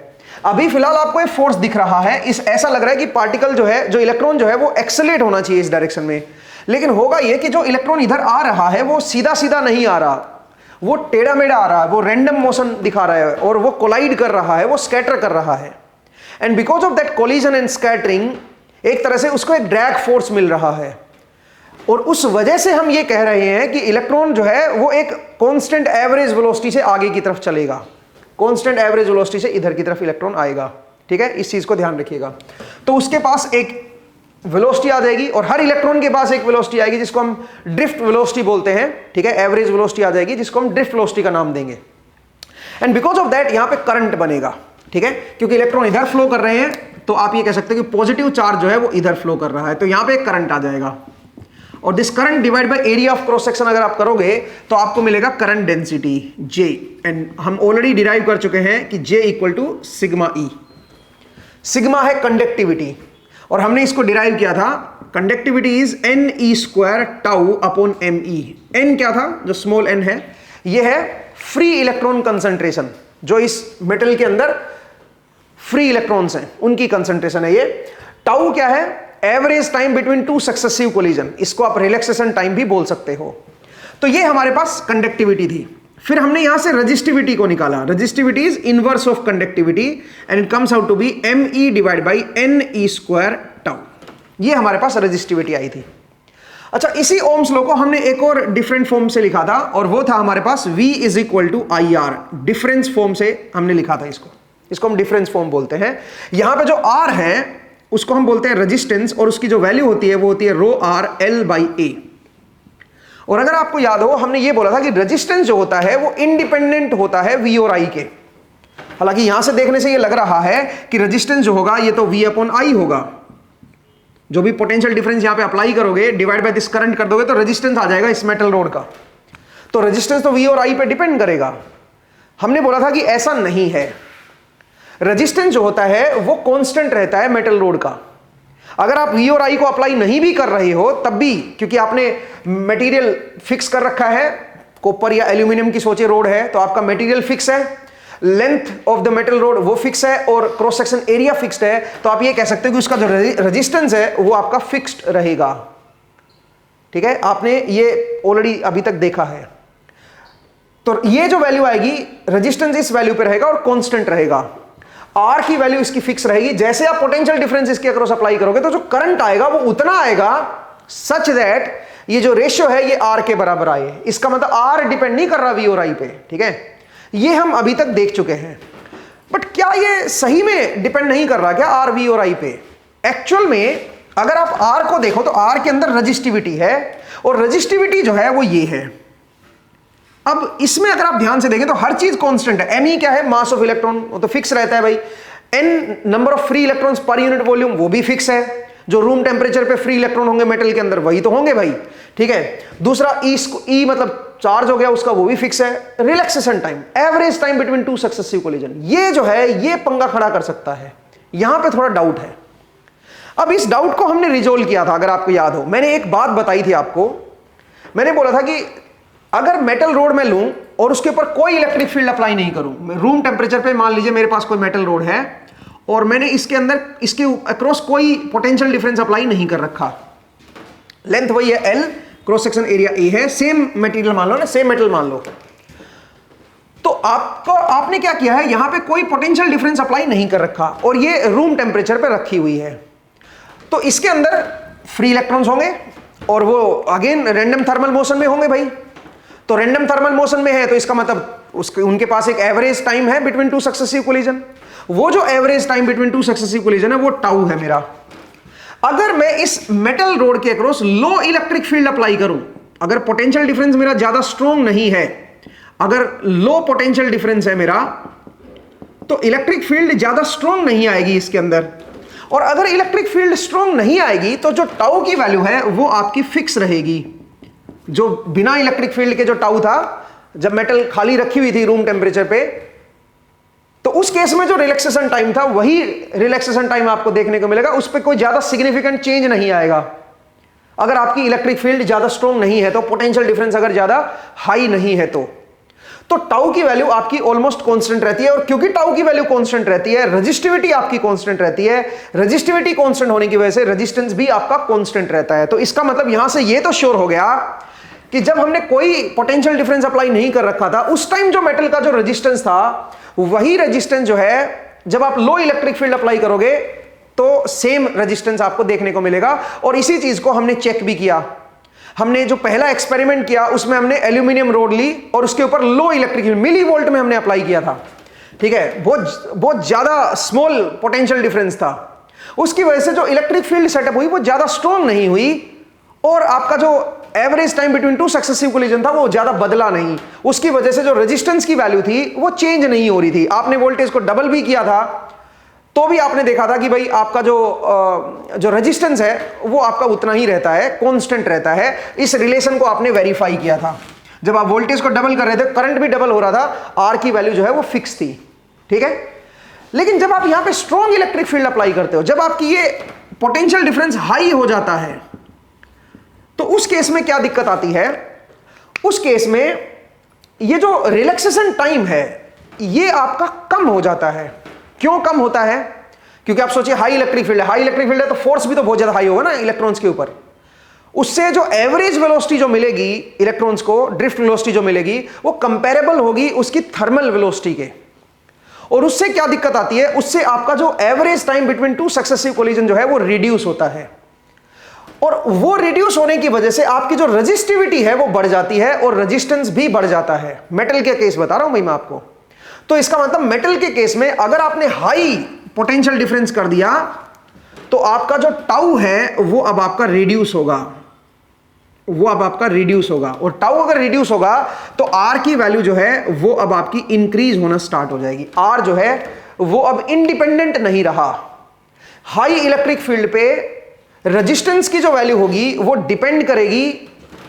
अभी फिलहाल आपको एक फोर्स दिख रहा है, इस ऐसा लग रहा है कि पार्टिकल जो है, जो इलेक्ट्रॉन जो है वो एक्सेलरेट होना चाहिए इस डायरेक्शन में, लेकिन होगा ये कि जो इलेक्ट्रॉन इधर आ रहा है वो सीधा सीधा नहीं आ रहा, वो टेढ़ा मेढ़ा आ रहा है, वो रैंडम मोशन दिखा रहा है, और वो कोलाइड कर रहा है, वो स्कैटर कर रहा है। And because of that collision and scattering, एक तरह से उसको एक ड्रैग फोर्स मिल रहा है, और उस वजह से हम ये कह रहे हैं कि इलेक्ट्रॉन जो है वो एक कांस्टेंट एवरेज वेलोसिटी से आगे की तरफ चलेगा, कांस्टेंट एवरेज वेलोसिटी से इधर की तरफ इलेक्ट्रॉन आएगा, ठीक है। इस चीज को ध्यान रखिएगा। तो उसके पास एक वेलोसिटी आ जाएगी, और हर इलेक्ट्रॉन के पास एक वेलोसिटी आएगी जिसको हम ड्रिफ्ट वेलोसिटी बोलते हैं, ठीक है। एवरेज वेलोसिटी आ जाएगी जिसको हम ड्रिफ्ट वेलोसिटी का नाम देंगे। एंड बिकॉज ऑफ दैट यहां पे करंट बनेगा, ठीक है, क्योंकि इलेक्ट्रॉन इधर फ्लो कर रहे हैं, तो आप ये कह सकते हैं कि पॉजिटिव चार्ज जो है वो इधर फ्लो कर रहा है, तो यहां पे एक करंट आ जाएगा, और this current divide by area of cross section अगर आप करोगे तो आपको मिलेगा करंट डेंसिटी J, एंड हम ऑलरेडी डिराइव कर चुके हैं कि J equal to sigma E। Sigma है कंडक्टिविटी, और हमने इसको डिराइव किया था, conductivity is NE square tau upon ME। N क्या था, जो स्मॉल n है, ये है फ्री इलेक्ट्रॉन कंसंट्रेशन, जो इस मेटल के अंदर फ्री इलेक्ट्रॉन्स हैं उनकी कंसंट्रेशन है ये। टाउ क्या है, average time between two successive collision, इसको आप रिलैक्सेशन टाइम भी बोल सकते हो। तो ये हमारे पास कंडक्टिविटी थी। फिर हमने यहां से रजिस्टिविटी को निकाला। Resistivity is inverse of conductivity, and it comes out to be ME divide by NE square tau. ये हमारे पास रजिस्टिविटी आई थी। अच्छा, इसी ओम्स लॉ को हमने एक और डिफरेंट फॉर्म से लिखा था, और वो था हमारे पास V is equal to IR। Difference form से हमने लिखा था इसको हम डिफरेंस फॉर्म बोलते हैं। यहां पे जो R है उसको हम बोलते हैं रेजिस्टेंस, और उसकी जो वैल्यू होती है वो होती है रो R L बाई A। और अगर आपको याद हो, हमने ये बोला था कि रेजिस्टेंस जो होता है वो इंडिपेंडेंट होता है V और I के। हालांकि यहां से देखने से ये लग रहा है कि रेजिस्टेंस जो होगा ये तो V अपॉन I होगा। जो भी पोटेंशियल डिफरेंस यहां पे अप्लाई करोगे, डिवाइड बाय दिस करंट कर दोगे, तो रेजिस्टेंस आ जाएगा इस मेटल रोड का। तो रेजिस्टेंस तो V और I पे डिपेंड करेगा। हमने बोला था कि ऐसा नहीं है, रेजिस्टेंस जो होता है वो कांस्टेंट रहता है मेटल रोड का। अगर आप V और I को अप्लाई नहीं भी कर रहे हो तब भी, क्योंकि आपने मटेरियल फिक्स कर रखा है, कॉपर या एल्यूमिनियम की सोचे रोड है, तो आपका मटेरियल फिक्स है, length of the metal road वो फिक्स है, और क्रॉस सेक्शन एरिया फिक्स्ड है, तो आप ये कह सकते हो कि उसका जो रेजिस्टेंस है वो आपका फिक्स्ड रहेगा, ठीक है। आपने ये ऑलरेडी अभी तक देखा है। तो ये जो वैल्यू आएगी, रेजिस्टेंस इस वैल्यू पे रहेगा और कांस्टेंट रहेगा। आर की वैल्यू इसकी फिक्स रहेगी। जैसे आप पोटेंशियल डिफरेंस इसके अक्रॉस अप्लाई करोगे तो जो करंट आएगा वो उतना आएगा सच दैट ये जो रेशियो है ये आर के बराबर आए। इसका मतलब आर डिपेंड नहीं कर रहा वी और आई पे, ठीक है। ये हम अभी तक देख चुके हैं। बट क्या ये सही में डिपेंड नहीं कर रहा क्या आर वी और आई पे? एक्चुअल में अगर आप आर को देखो तो आर के अंदर रजिस्टिविटी है और रजिस्टिविटी जो है वो ये है। अब इसमें अगर आप ध्यान से देखें तो हर चीज कांस्टेंट है। एम क्या है? मास ऑफ इलेक्ट्रॉन, वो तो फिक्स रहता है भाई। N number of free electrons per unit volume, वो भी फिक्स है। जो रूम टेम्परेचर पे फ्री इलेक्ट्रॉन होंगे मेटल के अंदर वही तो होंगे भाई, ठीक है। दूसरा ई मतलब चार्ज हो गया उसका, वो भी फिक्स है। Relaxation time, average time between two successive collision, ये जो है ये पंगा खड़ा कर सकता है। यहां पे थोड़ा डाउट है। अब इस डाउट को हमने रिजोल्व किया था, अगर आपको याद हो। मैंने एक बात बताई थी आपको, मैंने बोला था कि अगर मेटल रोड में लूं और उसके ऊपर कोई इलेक्ट्रिक फील्ड अप्लाई नहीं करूं, रूम टेम्परेचर पे मान लीजिए मेरे पास कोई मेटल रोड है और मैंने इसके अंदर इसके अक्रॉस कोई पोटेंशियल डिफरेंस अप्लाई नहीं कर रखा, लेंथ वही है L, cross section area A है, सेम मटेरियल मान लो ना, सेम मेटल मान लो, तो आपने क्या किया है, यहां पे कोई पोटेंशियल डिफरेंस अप्लाई नहीं कर रखा और ये रूम टेम्परेचर पे रखी हुई है। तो इसके अंदर फ्री इलेक्ट्रॉन्स होंगे और वो अगेन रैंडम थर्मल मोशन में होंगे भाई। तो रैंडम थर्मल मोशन में है तो इसका मतलब उनके पास एक एवरेज टाइम है बिटवीन टू सक्सेसिव कोलिजन। वो जो average time between two successive collision है वो टाउ है मेरा। अगर मैं इस मेटल रोड के अक्रॉस लो इलेक्ट्रिक फील्ड अप्लाई करूं, अगर पोटेंशियल डिफरेंस मेरा ज्यादा स्ट्रॉन्ग नहीं है, अगर लो पोटेंशियल डिफरेंस है मेरा, तो इलेक्ट्रिक फील्ड ज्यादा स्ट्रॉन्ग नहीं आएगी इसके अंदर। और अगर इलेक्ट्रिक फील्ड स्ट्रॉन्ग नहीं आएगी तो जो टाउ की वैल्यू है वो आपकी फिक्स रहेगी। जो बिना इलेक्ट्रिक फील्ड के जो टाउ था, जब मेटल खाली रखी हुई थी रूम टेम्परेचर पे, तो उस केस में जो रिलैक्सेशन टाइम था वही रिलैक्सेशन टाइम आपको देखने को मिलेगा। उस पर कोई ज्यादा सिग्निफिकेंट चेंज नहीं आएगा। अगर आपकी इलेक्ट्रिक फील्ड ज्यादा स्ट्रॉन्ग नहीं है तो, पोटेंशियल डिफरेंस अगर ज्यादा हाई नहीं है तो टाउ की वैल्यू आपकी ऑलमोस्ट कांस्टेंट रहती है। और क्योंकि टाउ की वैल्यू कांस्टेंट रहती है, रेजिस्टिविटी आपकी कांस्टेंट रहती है। रेजिस्टिविटी कांस्टेंट होने की वजह से रेजिस्टेंस भी आपका कांस्टेंट रहता है। तो इसका मतलब यहां से ये तो श्योर हो गया कि जब हमने कोई पोटेंशियल डिफरेंस अप्लाई नहीं कर रखा था, उस टाइम जो मेटल का जो रेजिस्टेंस था, वही रेजिस्टेंस जो है जब आप लो इलेक्ट्रिक फील्ड अप्लाई करोगे तो सेम रेजिस्टेंस आपको देखने को मिलेगा। और इसी चीज को हमने चेक भी किया। हमने जो पहला एक्सपेरिमेंट किया उसमें हमने एल्यूमिनियम रोड ली और उसके ऊपर लो इलेक्ट्रिक फील्ड मिली वोल्ट में हमने अप्लाई किया था, ठीक है। बहुत ज्यादा स्मॉल पोटेंशियल डिफरेंस था। उसकी वजह से जो इलेक्ट्रिक फील्ड सेटअप हुई वो ज्यादा स्ट्रॉन्ग नहीं हुई और आपका जो average time between two successive collision था वो ज्यादा बदला नहीं। उसकी वजह से जो रेजिस्टेंस की वैल्यू थी वो चेंज नहीं हो रही थी। आपने वोल्टेज को डबल भी किया था तो भी आपने देखा था कि भाई आपका जो रेजिस्टेंस है वो आपका उतना ही रहता है, कांस्टेंट रहता है। इस रिलेशन को आपने वेरीफाई किया था। जब आप वोल्टेज को डबल कर रहे थे, करंट भी डबल हो रहा था, आर की वैल्यू जो है वो फिक्स थी, ठीक है। लेकिन जब आप यहां पे स्ट्रॉन्ग इलेक्ट्रिक फील्ड अप्लाई करते हो, जब आपकी ये पोटेंशियल डिफरेंस हाई हो जाता है, तो उस केस में क्या दिक्कत आती है? उस केस में ये जो रिलैक्सेशन टाइम है ये आपका कम हो जाता है। क्यों कम होता है? क्योंकि आप सोचिए हाई इलेक्ट्रिक फील्ड है, हाई इलेक्ट्रिक फील्ड है तो फोर्स भी तो बहुत ज्यादा हाई होगा ना इलेक्ट्रॉन्स के ऊपर। उससे जो एवरेज वेलोसिटी जो मिलेगी इलेक्ट्रॉन्स को, ड्रिफ्ट वेलोसिटी जो मिलेगी, वो कंपेरेबल होगी उसकी थर्मल वेलोसिटी के। और उससे क्या दिक्कत आती है? उससे आपका जो average time between two successive collision जो है वो रिड्यूस होता है। और वो रिड्यूस होने की वजह से आपकी जो रेजिस्टिविटी है वो बढ़ जाती है और रेजिस्टेंस भी बढ़ जाता है। मेटल के केस बता रहा हूं भाई मैं आपको। तो इसका मतलब मेटल के केस में अगर आपने हाई पोटेंशियल डिफरेंस कर दिया तो आपका जो टाउ है वो अब आपका रिड्यूस होगा, और टाउ अगर रिड्यूस होगा तो आर की वैल्यू जो है वो अब आपकी इंक्रीज होना स्टार्ट हो जाएगी। आर जो है वो अब इंडिपेंडेंट नहीं रहा। हाई इलेक्ट्रिक फील्ड पे रेजिस्टेंस की जो वैल्यू होगी वो डिपेंड करेगी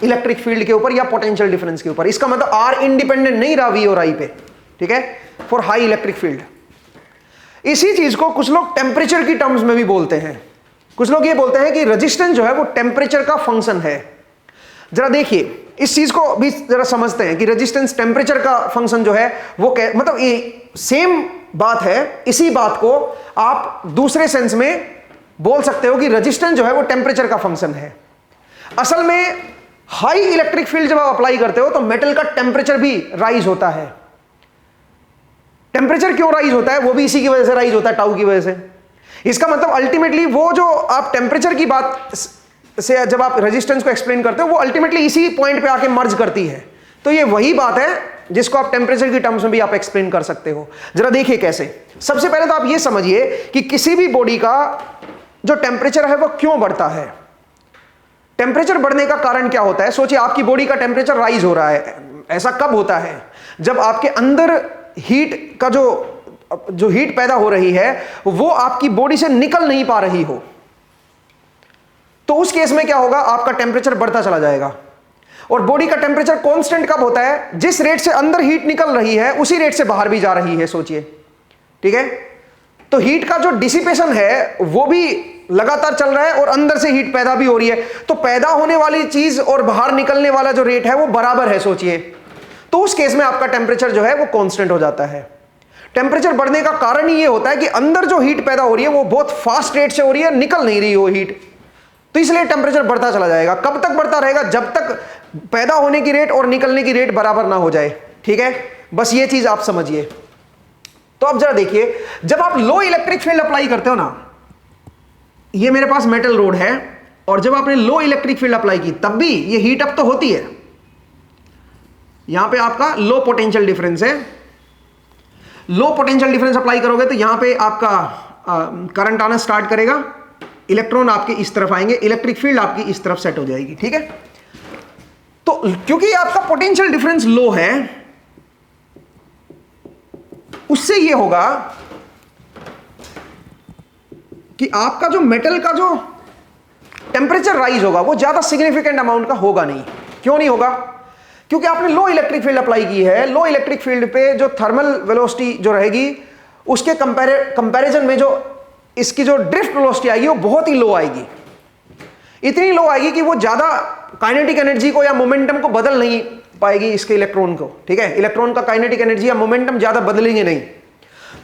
इलेक्ट्रिक फील्ड के ऊपर या पोटेंशियल डिफरेंस के ऊपर। इसका मतलब आर इंडिपेंडेंट नहीं रहा वी और आई पे, ठीक है, फॉर हाई इलेक्ट्रिक फील्ड। इसी चीज को कुछ लोग टेम्परेचर की टर्म्स में भी बोलते हैं। कुछ लोग ये बोलते हैं कि रेजिस्टेंस जो है वो टेम्परेचर का फंक्शन है। जरा देखिए इस चीज को भी जरा समझते हैं कि रेजिस्टेंस टेम्परेचर का फंक्शन जो है वो मतलब ये सेम बात है। इसी बात को आप दूसरे सेंस में बोल सकते हो कि रेजिस्टेंस जो है वो टेम्परेचर का फंक्शन है। असल में हाई इलेक्ट्रिक फील्ड जब आप अप्लाई करते हो तो मेटल का टेम्परेचर भी राइज होता है। टेम्परेचर क्यों राइज होता है? वो भी इसी की वजह से राइज होता है, टाउ की वजह से। इसका मतलब अल्टीमेटली वो जो आप टेम्परेचर की बात से जब आप रेजिस्टेंस को एक्सप्लेन करते हो वो अल्टीमेटली इसी पॉइंट पे आके मर्ज करती है। तो ये वही बात है जिसको आप टेम्परेचर की टर्म्स में भी आप एक्सप्लेन कर सकते हो। जरा देखिए कैसे। सबसे पहले तो आप ये समझिए कि किसी भी बॉडी का जो टेम्परेचर है वो क्यों बढ़ता है। टेम्परेचर बढ़ने का कारण क्या होता है? सोचिए आपकी बॉडी का टेम्परेचर राइज हो रहा है। ऐसा कब होता है? जब आपके अंदर हीट का जो हीट पैदा हो रही है वो आपकी बॉडी से निकल नहीं पा रही हो, तो उस केस में क्या होगा? आपका टेम्परेचर बढ़ता चला जाएगा। और बॉडी का टेम्परेचर कांस्टेंट कब होता है? जिस रेट से अंदर हीट निकल रही है उसी रेट से बाहर भी जा रही है। सोचिए, ठीक है? तो हीट का जो डिसिपेशन है वो भी लगातार चल रहा है और अंदर से हीट पैदा भी हो रही है। तो पैदा होने वाली चीज और बाहर निकलने वाला जो रेट है वो बराबर है। सोचिए, तो उस केस में आपका टेम्परेचर जो है वो कांस्टेंट हो जाता है। टेम्परेचर बढ़ने का कारण ही ये होता है कि अंदर जो हीट पैदा हो रही है वो बहुत फास्ट रेट से हो रही है, निकल नहीं रही हो हीट, तो इसलिए टेम्परेचर बढ़ता चला जाएगा। कब तक बढ़ता रहेगा? जब तक पैदा होने की रेट और निकलने की रेट बराबर ना हो जाए। ठीक है, बस ये चीज आप समझिए। तो अब जरा देखिए, जब आप लो इलेक्ट्रिक फील्ड अप्लाई करते हो ना, ये मेरे पास मेटल रोड है और जब आपने लो इलेक्ट्रिक फील्ड अप्लाई की तब भी ये हीट अप तो होती है। यहां पे आपका लो पोटेंशियल डिफरेंस है। लो पोटेंशियल डिफरेंस अप्लाई करोगे तो यहां पे आपका करंट आना स्टार्ट करेगा, इलेक्ट्रॉन आपके इस तरफ आएंगे, इलेक्ट्रिक फील्ड आपकी इस तरफ सेट हो जाएगी। ठीक है, तो क्योंकि आपका पोटेंशियल डिफरेंस लो है, उससे ये होगा कि आपका जो मेटल का जो टेम्परेचर राइज होगा वो ज्यादा सिग्निफिकेंट अमाउंट का होगा नहीं। क्यों नहीं होगा? क्योंकि आपने लो इलेक्ट्रिक फील्ड अप्लाई की है। लो इलेक्ट्रिक फील्ड पे जो थर्मल वेलोसिटी जो रहेगी उसके कंपैरिजन में जो इसकी जो ड्रिफ्ट वेलोसिटी आएगी वो बहुत ही लो आएगी। इतनी लो आएगी कि वो ज्यादा काइनेटिक एनर्जी को या मोमेंटम को बदल नहीं पाएगी इसके इलेक्ट्रॉन को। ठीक है, इलेक्ट्रॉन का काइनेटिक एनर्जी या मोमेंटम ज्यादा बदलेंगे नहीं।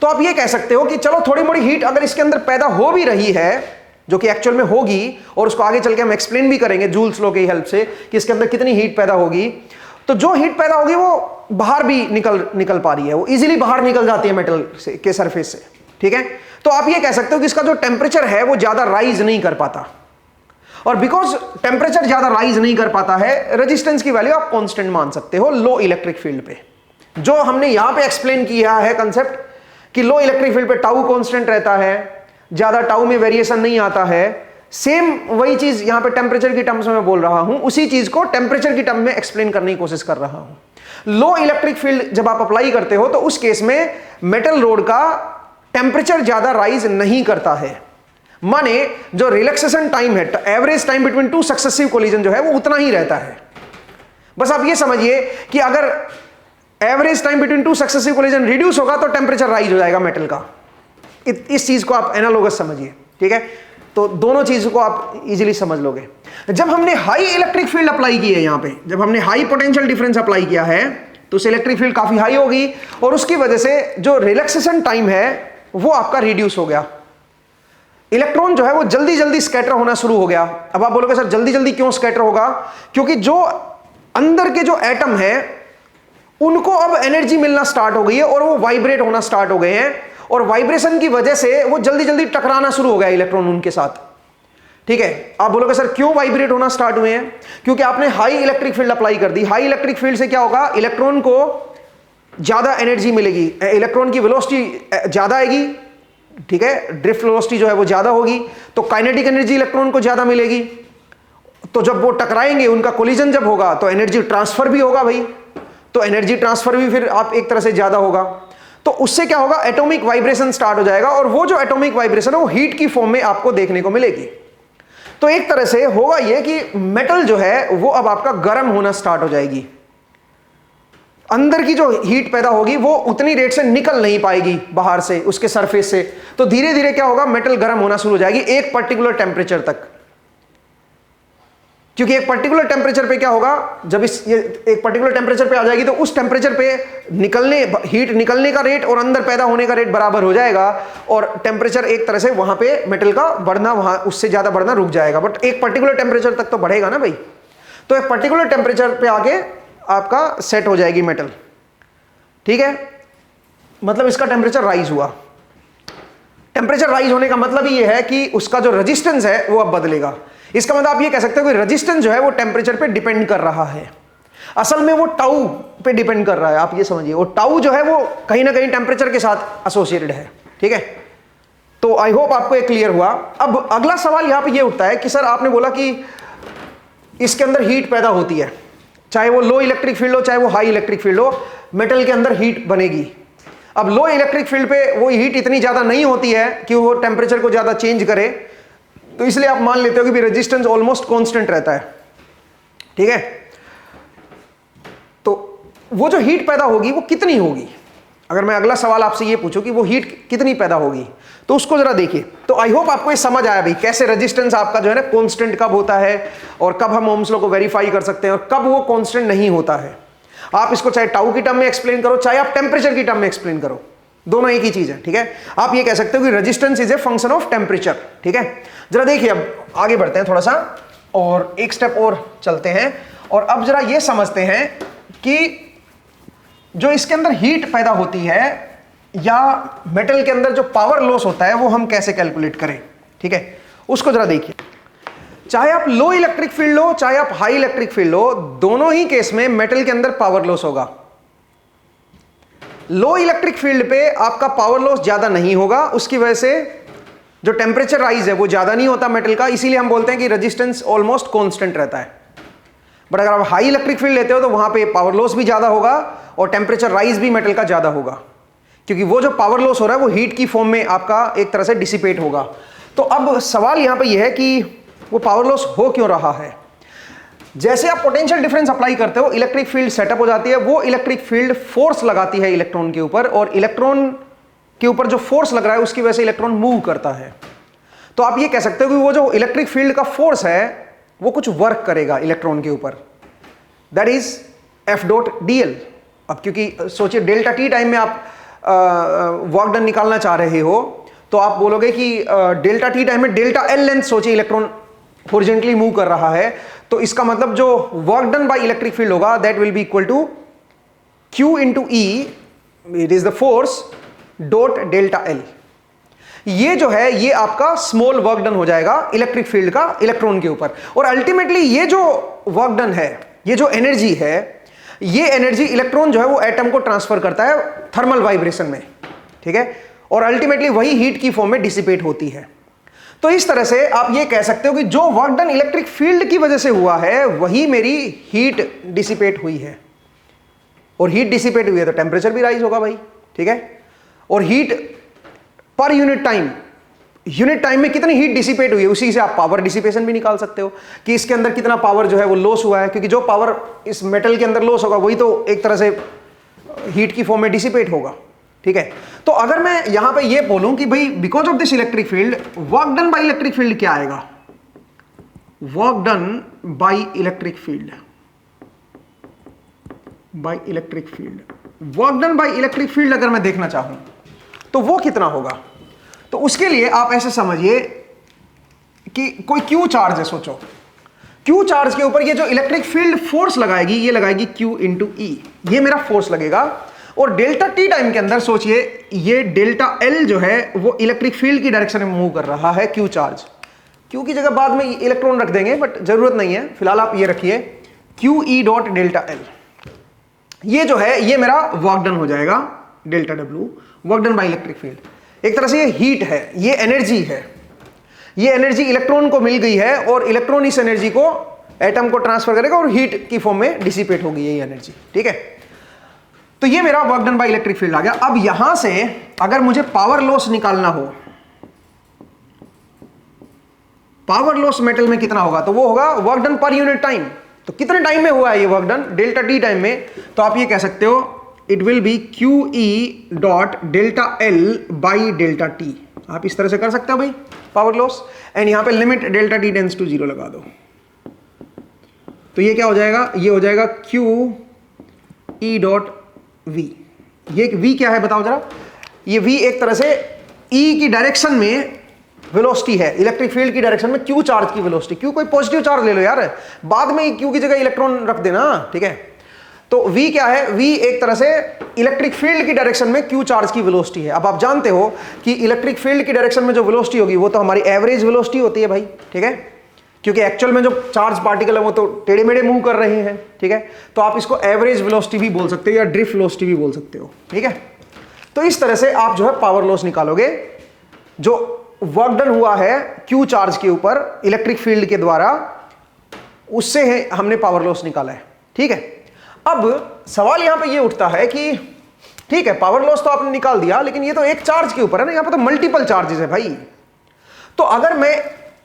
तो आप ये कह सकते हो कि चलो थोड़ी मोड़ी हीट अगर इसके अंदर पैदा हो भी रही है, जो कि एक्चुअल में होगी, और उसको आगे चल के हम एक्सप्लेन भी करेंगे जूल्स लॉ की हेल्प से कि इसके अंदर कितनी हीट पैदा होगी, तो जो हीट पैदा होगी वो बाहर भी निकल पा रही है, वो इजीली बाहर निकल जाती है मेटल से के सरफेस से। ठीक है, तो आप ये कह सकते हो कि इसका जो टेम्परेचर है वो ज्यादा राइज नहीं कर पाता, और बिकॉज टेम्परेचर ज्यादा राइज नहीं कर पाता है, रेजिस्टेंस की वैल्यू आप कांस्टेंट मान सकते हो लो इलेक्ट्रिक फील्ड पे। जो हमने यहां पे एक्सप्लेन किया है कंसेप्ट कि लो इलेक्ट्रिक फील्ड पे टाउ कांस्टेंट रहता है, ज्यादा टाउ में वेरिएशन नहीं आता है, सेम वही चीज यहां पे टेम्परेचर की टर्म्स में मैं बोल रहा हूं, उसी चीज को टेम्परेचर की टर्म में एक्सप्लेन करने की कोशिश कर रहा हूं। लो इलेक्ट्रिक फील्ड जब आप अप्लाई करते हो तो उस केस में मेटल रोड का टेम्परेचर ज्यादा राइज नहीं करता है। माने जो रिलैक्सेशन टाइम है, average time between two successive collision जो है वो उतना ही रहता है। बस आप ये समझिए कि अगर average time between two successive collision reduce होगा तो टेम्परेचर राइज हो जाएगा मेटल का। इस चीज को आप एनालोगस समझिए। ठीक है, तो दोनों चीजों को आप इजीली समझ लोगे। जब हमने हाई इलेक्ट्रिक फील्ड अप्लाई की है, यहां पे जब हमने हाई पोटेंशियल डिफरेंस अप्लाई किया है तो उस इलेक्ट्रिक फील्ड काफी हाई होगी और उसकी वजह से जो रिलैक्सेशन टाइम है वो आपका रिड्यूस हो गया। इलेक्ट्रॉन जो है वो जल्दी जल्दी स्कैटर होना शुरू हो गया। अब आप बोलोगे सर जल्दी जल्दी क्यों स्कैटर होगा? क्योंकि जो अंदर के जो एटम है उनको अब एनर्जी मिलना स्टार्ट हो गई है और वो वाइब्रेट होना स्टार्ट हो गए हैं, और वाइब्रेशन की वजह से वो जल्दी जल्दी टकराना शुरू हो गया इलेक्ट्रॉन उनके साथ। ठीक है, आप बोलोगे सर क्यों वाइब्रेट होना स्टार्ट हुए हैं? क्योंकि आपने हाई इलेक्ट्रिक फील्ड अप्लाई कर दी। हाई इलेक्ट्रिक फील्ड से क्या होगा? इलेक्ट्रॉन को ज्यादा एनर्जी मिलेगी, इलेक्ट्रॉन की वेलोसिटी ज्यादा आएगी। ठीक है, ड्रिफ्ट वेलोसिटी जो है वो ज्यादा होगी, तो काइनेटिक एनर्जी इलेक्ट्रॉन को ज्यादा मिलेगी। तो जब वो टकराएंगे, उनका कोलिजन जब होगा तो एनर्जी ट्रांसफर भी होगा भाई, तो एनर्जी ट्रांसफर भी फिर आप एक तरह से ज्यादा होगा। तो उससे क्या होगा? एटॉमिक वाइब्रेशन स्टार्ट हो जाएगा, और वो जो एटॉमिक वाइब्रेशन है वो हीट की फॉर्म में आपको देखने को मिलेगी। तो एक तरह से होगा ये कि मेटल जो है वो अब आपका गर्म होना स्टार्ट हो जाएगी। अंदर की जो हीट पैदा होगी वो उतनी रेट से निकल नहीं पाएगी बाहर से, उसके सरफेस से। तो धीरे धीरे क्या होगा? मेटल गर्म होना शुरू हो जाएगी एक पर्टिकुलर टेम्परेचर तक। क्योंकि एक पर्टिकुलर टेम्परेचर पे क्या होगा? जब ये एक पर्टिकुलर टेम्परेचर पे आ जाएगी तो उस टेम्परेचर पे हीट निकलने का रेट और अंदर पैदा होने का रेट बराबर हो जाएगा, और टेम्परेचर एक तरह से वहां पे मेटल का बढ़ना, वहां उससे ज्यादा बढ़ना रुक जाएगा। बट एक पर्टिकुलर टेम्परेचर तक तो बढ़ेगा ना भाई। तो एक पर्टिकुलर टेम्परेचर पे आके आपका सेट हो जाएगी मेटल, ठीक है। मतलब इसका टेम्परेचर राइज हुआ। टेम्परेचर राइज होने का मतलब ये है कि उसका जो रेजिस्टेंस है वो अब बदलेगा। इसका मतलब आप ये कह सकते हो कि रेजिस्टेंस जो है वो टेम्परेचर पे डिपेंड कर रहा है। असल में वो टाउ पे डिपेंड कर रहा है, आप ये समझिए। वो टाउ जो है वो कहीं ना कहीं टेम्परेचर के साथ एसोसिएटेड है, ठीक है। तो आई होप आपको ये क्लियर हुआ। अब अगला सवाल यहां पे ये उठता है कि सर आपने बोला कि इसके अंदर हीट पैदा होती है, चाहे वो लो इलेक्ट्रिक फील्ड हो चाहे वो हाई इलेक्ट्रिक फील्ड हो, मेटल के अंदर हीट बनेगी। अब लो इलेक्ट्रिक फील्ड पे वो हीट इतनी ज्यादा नहीं होती है कि वो टेम्परेचर को ज्यादा चेंज करे, तो इसलिए आप मान लेते हो कि रेजिस्टेंस ऑलमोस्ट कांस्टेंट रहता है, ठीक है। तो वो जो हीट पैदा होगी वो कितनी होगी? अगर मैं अगला सवाल आपसे ये पूछूं कि वो हीट कितनी पैदा होगी, तो उसको जरा देखिए। तो आई होप आपको ये समझ आया भाई कैसे रेजिस्टेंस आपका जो है ना कांस्टेंट कब होता है और कब हम ओम्स लॉ को वेरीफाई कर सकते हैं और कब वो कांस्टेंट नहीं होता है। आप इसको चाहे टाउ की टर्म में एक्सप्लेन करो चाहे आप टेम्परेचर की टर्म में एक्सप्लेन करो, दोनों एक ही चीज है, ठीक है। आप ये कह सकते हो कि resistance is a function of temperature, ठीक है। जरा देखिए, अब आगे बढ़ते हैं थोड़ा सा और एक स्टेप और चलते हैं और अब जरा ये समझते हैं कि जो इसके अंदर हीट पैदा होती है या मेटल के अंदर जो पावर लॉस होता है वो हम कैसे कैलकुलेट करें, ठीक है। उसको जरा देखिए। चाहे आप लो इलेक्ट्रिक फील्ड हो चाहे आप हाई इलेक्ट्रिक फील्ड हो, दोनों ही केस में मेटल के अंदर पावर लॉस होगा। लो इलेक्ट्रिक फील्ड पे आपका पावर लॉस ज्यादा नहीं होगा, उसकी वजह से जो टेम्परेचर राइज है वो ज्यादा नहीं होता मेटल का, इसीलिए हम बोलते हैं कि रेजिस्टेंस ऑलमोस्ट कांस्टेंट रहता है। बट अगर आप हाई इलेक्ट्रिक फील्ड लेते हो तो वहां पे पावर लॉस भी ज्यादा होगा और टेम्परेचर राइज भी मेटल का ज्यादा होगा, क्योंकि वो जो पावर लॉस हो रहा है वो हीट की फॉर्म में आपका एक तरह से डिसिपेट होगा। तो अब सवाल यहां पे ये है कि वो पावर लॉस हो क्यों रहा है। जैसे आप पोटेंशियल डिफरेंस अप्लाई करते हो, इलेक्ट्रिक फील्ड सेटअप हो जाती है, वो इलेक्ट्रिक फील्ड फोर्स लगाती है इलेक्ट्रॉन के ऊपर और इलेक्ट्रॉन के ऊपर जो फोर्स लग रहा है उसकी वजह से इलेक्ट्रॉन मूव करता है। तो आप ये कह सकते हो कि वो जो इलेक्ट्रिक फील्ड का फोर्स है वो कुछ वर्क करेगा इलेक्ट्रॉन के ऊपर, दैट इज F.dl। अब क्योंकि सोचिए डेल्टा टी टाइम में आप वर्क डन निकालना चाह रहे हो तो आप बोलोगे कि डेल्टा टी टाइम में डेल्टा एल लेंथ, सोचिए इलेक्ट्रॉन हॉरिजॉन्टली मूव कर रहा है, तो इसका मतलब जो work done by electric field होगा that will be equal to Q into E, it is the force dot delta L. ये जो है ये आपका स्मॉल वर्क डन हो जाएगा इलेक्ट्रिक फील्ड का इलेक्ट्रॉन के ऊपर, और अल्टीमेटली ये जो वर्क डन है, ये जो एनर्जी है, ये एनर्जी इलेक्ट्रॉन जो है वो एटम को ट्रांसफर करता है थर्मल वाइब्रेशन में, ठीक है, और अल्टीमेटली वही हीट की फॉर्म में डिसिपेट होती है। तो इस तरह से आप ये कह सकते हो कि जो वर्क डन इलेक्ट्रिक फील्ड की वजह से हुआ है वही मेरी हीट डिसिपेट हुई है, और हीट डिसिपेट हुई है तो टेम्परेचर भी राइज होगा भाई, ठीक है। और हीट पर यूनिट टाइम में कितनी हीट डिसिपेट हुई है उसी से आप पावर डिसिपेशन भी निकाल सकते हो कि इसके अंदर कितना पावर जो है वो लॉस हुआ है, क्योंकि जो पावर इस मेटल के अंदर लॉस होगा वही तो एक तरह से हीट की फॉर्म में डिसिपेट होगा, ठीक है। तो अगर मैं यहां पे ये बोलूं कि भाई because of this electric field work done by electric field क्या आएगा, work done by electric field, bye electric field, work done by electric field अगर मैं देखना चाहूं तो वो कितना होगा। तो उसके लिए आप ऐसे समझिए कि कोई क्यू चार्ज है, सोचो क्यू चार्ज के ऊपर ये जो इलेक्ट्रिक फील्ड फोर्स लगाएगी ये लगाएगी क्यू इंटू ई, ये मेरा फोर्स लगेगा, और डेल्टा टी टाइम के अंदर सोचिए ये डेल्टा एल जो है वो इलेक्ट्रिक फील्ड की डायरेक्शन में मूव कर रहा है क्यू चार्ज। क्यू की जगह बाद में इलेक्ट्रॉन रख देंगे बट जरूरत नहीं है, फिलहाल आप ये रखिए Q E dot delta L. ये जो है ये मेरा वर्क डन हो जाएगा delta W, work done by electric field. एक तरह से ये हीट है, ये एनर्जी है, ये एनर्जी इलेक्ट्रॉन को मिल गई है और इलेक्ट्रॉन इस एनर्जी को एटम को ट्रांसफर करेगा और हीट की फॉर्म में डिसिपेट होगी ये एनर्जी, ठीक है। तो ये मेरा work done by electric field आ गया। अब यहां से अगर मुझे पावर लॉस निकालना हो, पावर लॉस मेटल में कितना होगा, तो वो होगा work done per unit time. तो कितने टाइम में हुआ है ये work done, delta T time में, तो आप ये कह सकते हो it will B Q E dot delta L by delta T. आप इस तरह से कर सकते हो भाई पावर लॉस, एंड यहां पे limit delta T tends to 0 लगा दो। तो ये क्या हो जाएगा, ये हो जाएगा क्यू ई डॉट वी। ये वी क्या है बताओ जरा, ये वी एक तरह से ई की डायरेक्शन में वेलोसिटी है इलेक्ट्रिक फील्ड की डायरेक्शन में क्यू चार्ज की वेलोसिटी, क्यू कोई पॉजिटिव चार्ज ले लो यार, बाद में क्यू की जगह इलेक्ट्रॉन रख देना, ठीक है। तो v क्या है, v एक तरह से इलेक्ट्रिक फील्ड की डायरेक्शन में क्यू चार्ज की वेलोसिटी है। अब आप जानते हो कि इलेक्ट्रिक फील्ड की डायरेक्शन में जो वेलोसिटी होगी वो तो हमारी एवरेज वेलोसिटी होती है भाई, ठीक है, क्योंकि एक्चुअल में जो चार्ज पार्टिकल है वो तो टेढ़े मेढ़े मूव कर रहे हैं, ठीक है। तो आप इसको एवरेज वेलोसिटी भी बोल सकते हो या ड्रिफ्ट वेलोसिटी भी बोल सकते हो, ठीक है। तो इस तरह से आप जो है पावर लॉस निकालोगे, जो वर्क डन हुआ है क्यू चार्ज के ऊपर इलेक्ट्रिक फील्ड के द्वारा, उससे है हमने पावर लॉस निकाला है, ठीक है। अब सवाल यहां पे ये उठता है कि ठीक है पावर लॉस तो आपने निकाल दिया, लेकिन ये तो एक चार्ज के ऊपर है ना, यहां पे तो मल्टीपल चार्जेस है भाई। तो अगर मैं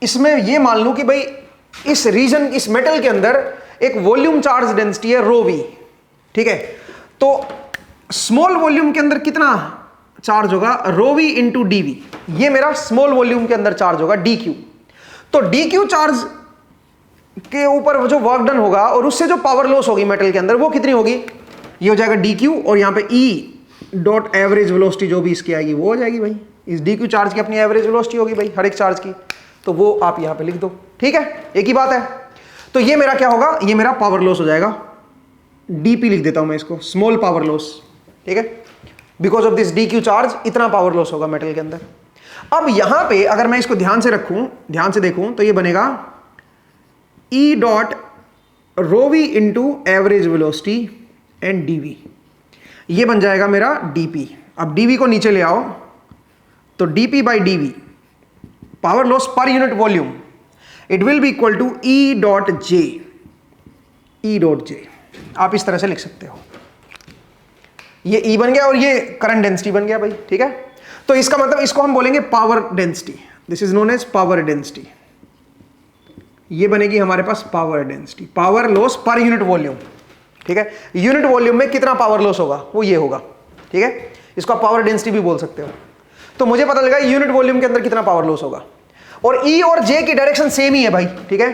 इसमें ये मान लूं कि भाई इस रीजन, इस मेटल के अंदर एक वॉल्यूम चार्ज डेंसिटी है रो वी, ठीक है, तो स्मॉल वॉल्यूम के अंदर कितना चार्ज होगा, रो वी इंटू डी वी, ये मेरा स्मॉल वॉल्यूम के अंदर चार्ज होगा डी क्यू। तो डी क्यू चार्ज के ऊपर जो वर्क डन होगा और उससे जो पावर लॉस होगी मेटल के अंदर वो कितनी होगी, ये हो जाएगा डी क्यू, और यहां पे ई डॉट एवरेज वेलोसिटी जो भी इसकी आएगी वो हो जाएगी भाई, इस डी क्यू चार्ज की अपनी एवरेज वेलोसिटी होगी भाई हर एक चार्ज की, तो वो आप यहां पे लिख दो, ठीक है, एक ही बात है। तो ये मेरा क्या होगा, ये मेरा पावर लॉस हो जाएगा, डीपी लिख देता हूं मैं इसको, स्मॉल पावर लॉस, ठीक है, because of this D Q charge इतना पावर लॉस होगा मेटल के अंदर। अब यहां पे अगर मैं इसको ध्यान से रखूं, ध्यान से देखूं, तो ये बनेगा E dot rho V into average velocity and DV, ये बन जाएगा मेरा डीपी। अब डीवी को नीचे ले आओ, तो DP by DV power loss per unit volume, it will be equal to E dot J, E dot J आप इस तरह से लिख सकते हो। ये ई बन गया और ये करंट डेंसिटी बन गया भाई, ठीक है। तो इसका मतलब इसको हम बोलेंगे power density, this is known as power density, ये बनेगी हमारे पास power density, power loss per unit volume, ठीक है। यूनिट वॉल्यूम में कितना पावर लॉस होगा वो ये होगा, ठीक है, इसको आप पावर डेंसिटी भी बोल सकते हो। तो मुझे पता लगा यूनिट वॉल्यूम के अंदर कितना पावर लॉस होगा, और ई और जे की डायरेक्शन सेम ही है भाई, ठीक है,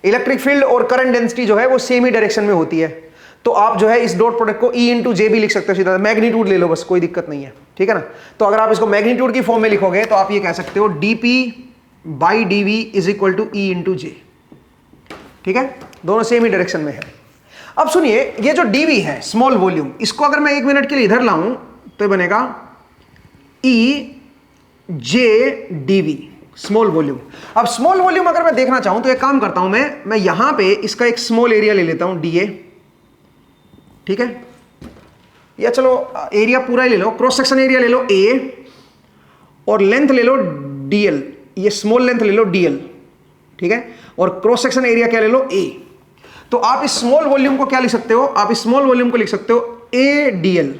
इलेक्ट्रिक फील्ड और करंट डेंसिटी जो है वो सेम ही डायरेक्शन में होती है। तो आप जो है इस डॉट प्रोडक्ट को ई इंटू जे भी लिख सकते हो सीधा, मैग्नीट्यूड ले लो बस, कोई दिक्कत नहीं है, ठीक है ना। तो अगर आप इसको मैग्नीट्यूड की फॉर्म में लिखोगे तो आप ये कह सकते हो DP by DV is equal to E into J, ठीक है, दोनों सेम ही डायरेक्शन में है। अब सुनिए, ये जो डीवी है स्मॉल वॉल्यूम, इसको अगर मैं 1 मिनट के लिए इधर लाऊं तो ये बनेगा ई जे डीवी स्मॉल वॉल्यूम। अब स्मॉल वॉल्यूम अगर मैं देखना चाहूं तो एक काम करता हूं, मैं यहां पे इसका एक स्मॉल एरिया ले लेता हूं डी ए, ठीक है, या चलो एरिया पूरा ही ले लो, क्रॉस सेक्शन एरिया ले लो ए, और लेंथ ले लो डीएल, ये स्मॉल लेंथ ले लो डीएल, ठीक है, और क्रॉस सेक्शन एरिया क्या ले लो ए। तो आप इस स्मॉल वॉल्यूम को क्या लिख सकते हो, आप इस स्मॉल वॉल्यूम को लिख सकते हो A DL,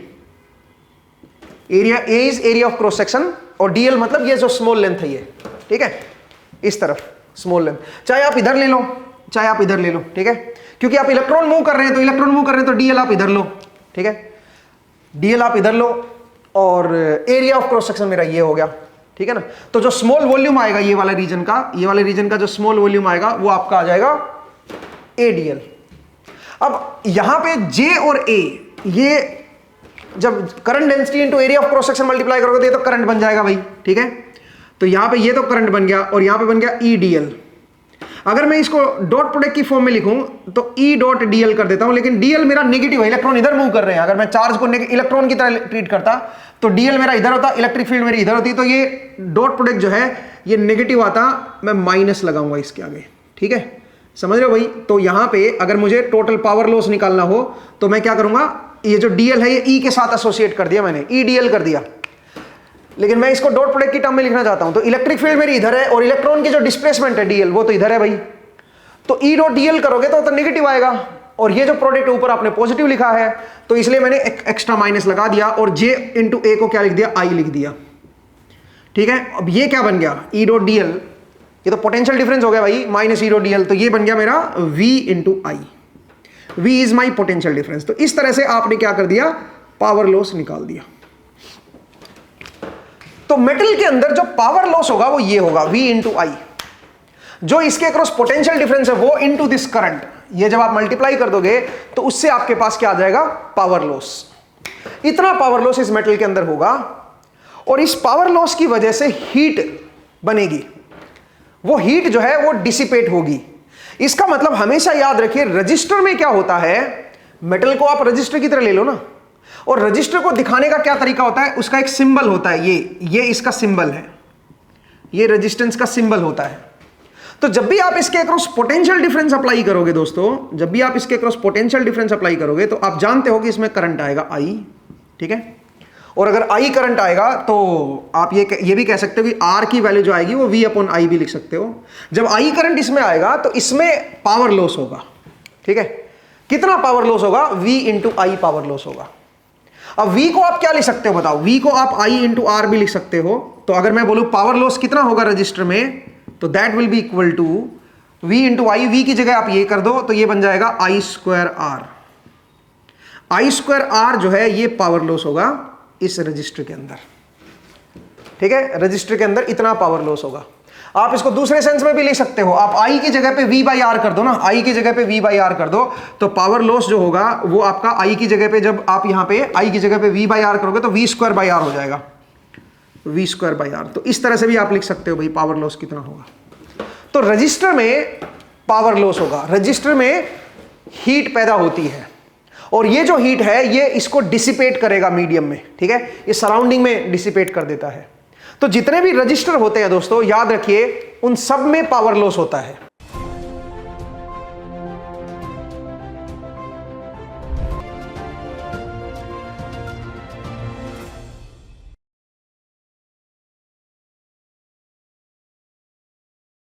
area A is area of cross section, और डीएल मतलब ये जो स्मॉल लेंथ है ये, ठीक है, इस तरफ स्मॉल लेंथ, चाहे आप इधर ले लो चाहे आप इधर ले लो, ठीक है, क्योंकि आप इलेक्ट्रॉन मूव कर रहे हैं तो इलेक्ट्रॉन मूव कर रहे हैं तो डीएल आप इधर लो, ठीक है, डीएल आप इधर लो, और एरिया ऑफ क्रॉस सेक्शन मेरा ये हो गया, ठीक है ना। तो जो स्मॉल वॉल्यूम आएगा ये वाला रीजन का, ये वाले रीजन का जो स्मॉल वॉल्यूम आएगा वो आपका आ जाएगा एडीएल। अब यहां पे जे और ए, ये जब current density into area of cross section multiply करोगे तो ये तो करंट बन जाएगा भाई, ठीक है। तो यहां पे ये तो करंट बन गया और यहां पे बन गया ई डीएल। अगर मैं इसको डॉट प्रोडक्ट की फॉर्म में लिखूं तो ई डॉट डीएल कर देता हूं, लेकिन डीएल मेरा नेगेटिव है, इलेक्ट्रॉन इधर मूव कर रहे हैं। अगर मैं चार्ज को इलेक्ट्रॉन की तरह ट्रीट करता तो डीएल मेरा इधर होता, इलेक्ट्रिक फील्ड मेरी इधर होती, तो ये डॉट प्रोडक्ट जो है ये नेगेटिव आता, मैं माइनस लगाऊंगा इसके आगे, ठीक है, समझ रहे हो भाई। तो यहां पे अगर मुझे टोटल पावर लॉस निकालना हो तो मैं क्या करूंगा, ये जो डीएल है ये ई के साथ एसोसिएट कर दिया मैंने, ई डीएल कर दिया, लेकिन मैं इसको डॉट प्रोडक्ट की टर्म में लिखना चाहता हूं। तो इलेक्ट्रिक फील्ड मेरी इधर है और इलेक्ट्रॉन की जो डिस्प्लेसमेंट है डीएल वो तो इधर है भाई, तो ई डॉट डीएल करोगे तो नेगेटिव आएगा, और ये जो प्रोडक्ट ऊपर आपने पॉजिटिव लिखा है तो इसलिए मैंने एक एक्स्ट्रा माइनस लगा दिया और जे इंटू ए को क्या लिख दिया, आई लिख दिया, ठीक है। अब ये क्या बन गया, ई डॉट डीएल, ये तो पोटेंशियल डिफरेंस हो गया भाई, माइनस ई डॉट डीएल, तो ये बन गया मेरा V into I, V is my potential difference. तो इस तरह से आपने क्या कर दिया, पावर लॉस निकाल दिया। तो मेटल के अंदर जो पावर लॉस होगा वो ये होगा V इंटू आई, जो इसके अक्रॉस पोटेंशियल डिफरेंस है वो इंटू दिस करंट, ये जब आप मल्टीप्लाई कर दोगे तो उससे आपके पास क्या आ जाएगा, पावर लॉस। इतना पावर लॉस इस मेटल के अंदर होगा, और इस पावर लॉस की वजह से हीट बनेगी, वो हीट जो है वो डिसिपेट होगी। इसका मतलब हमेशा याद रखिए, रजिस्टर में क्या होता है, मेटल को आप रजिस्टर की तरह ले लो ना, और रजिस्टर को दिखाने का क्या तरीका होता है, उसका एक सिंबल होता है, ये इसका सिंबल है, ये रेजिस्टेंस का सिंबल होता है। तो जब भी आप इसके अक्रॉस पोटेंशियल डिफरेंस अप्लाई करोगे दोस्तों, जब भी आप इसके अक्रॉस पोटेंशियल डिफरेंस अप्लाई करोगे तो आप जानते हो कि इसमें करंट आएगा I, ठीक है। और अगर I करंट आएगा तो आप ये भी कह सकते हो कि R की वैल्यू जो आएगी वो V/I भी लिख सकते हो। जब I करंट इसमें आएगा तो इसमें पावर लॉस होगा, ठीक है। कितना पावर लॉस होगा, V/I पावर लॉस होगा। अब V को आप क्या लिख सकते हो बताओ, V को आप I/R भी लिख सकते हो। तो अगर मैं बोलूं पावर लॉस कितना होगा रजिस्टर में, तो that will be equal to V/I। V की जगह आप ये कर दो तो ये बन जाएगा I²R। I²R जो है ये पावर लॉस होगा इस रजिस्टर के अंदर, ठीक है। रजिस्टर के अंदर इतना पावर लॉस होगा। आप इसको दूसरे सेंस में भी ले सकते हो, आप I की जगह पे V/R कर दो ना, I की जगह पे V/R कर दो, तो पावर लॉस जो होगा वो आपका I की जगह पे, जब आप यहां पे I की जगह पे V/R करोगे तो V²/R हो जाएगा, V²/R। तो इस तरह से भी आप लिख सकते हो भाई पावर लॉस कितना होगा। तो रजिस्टर में पावर लॉस होगा, रजिस्टर में हीट पैदा होती है, और ये जो हीट है ये इसको डिसिपेट करेगा मीडियम में, ठीक है, ये सराउंडिंग में डिसिपेट कर देता है। तो जितने भी रजिस्टर होते हैं दोस्तों, याद रखिए उन सब में पावर लॉस होता है।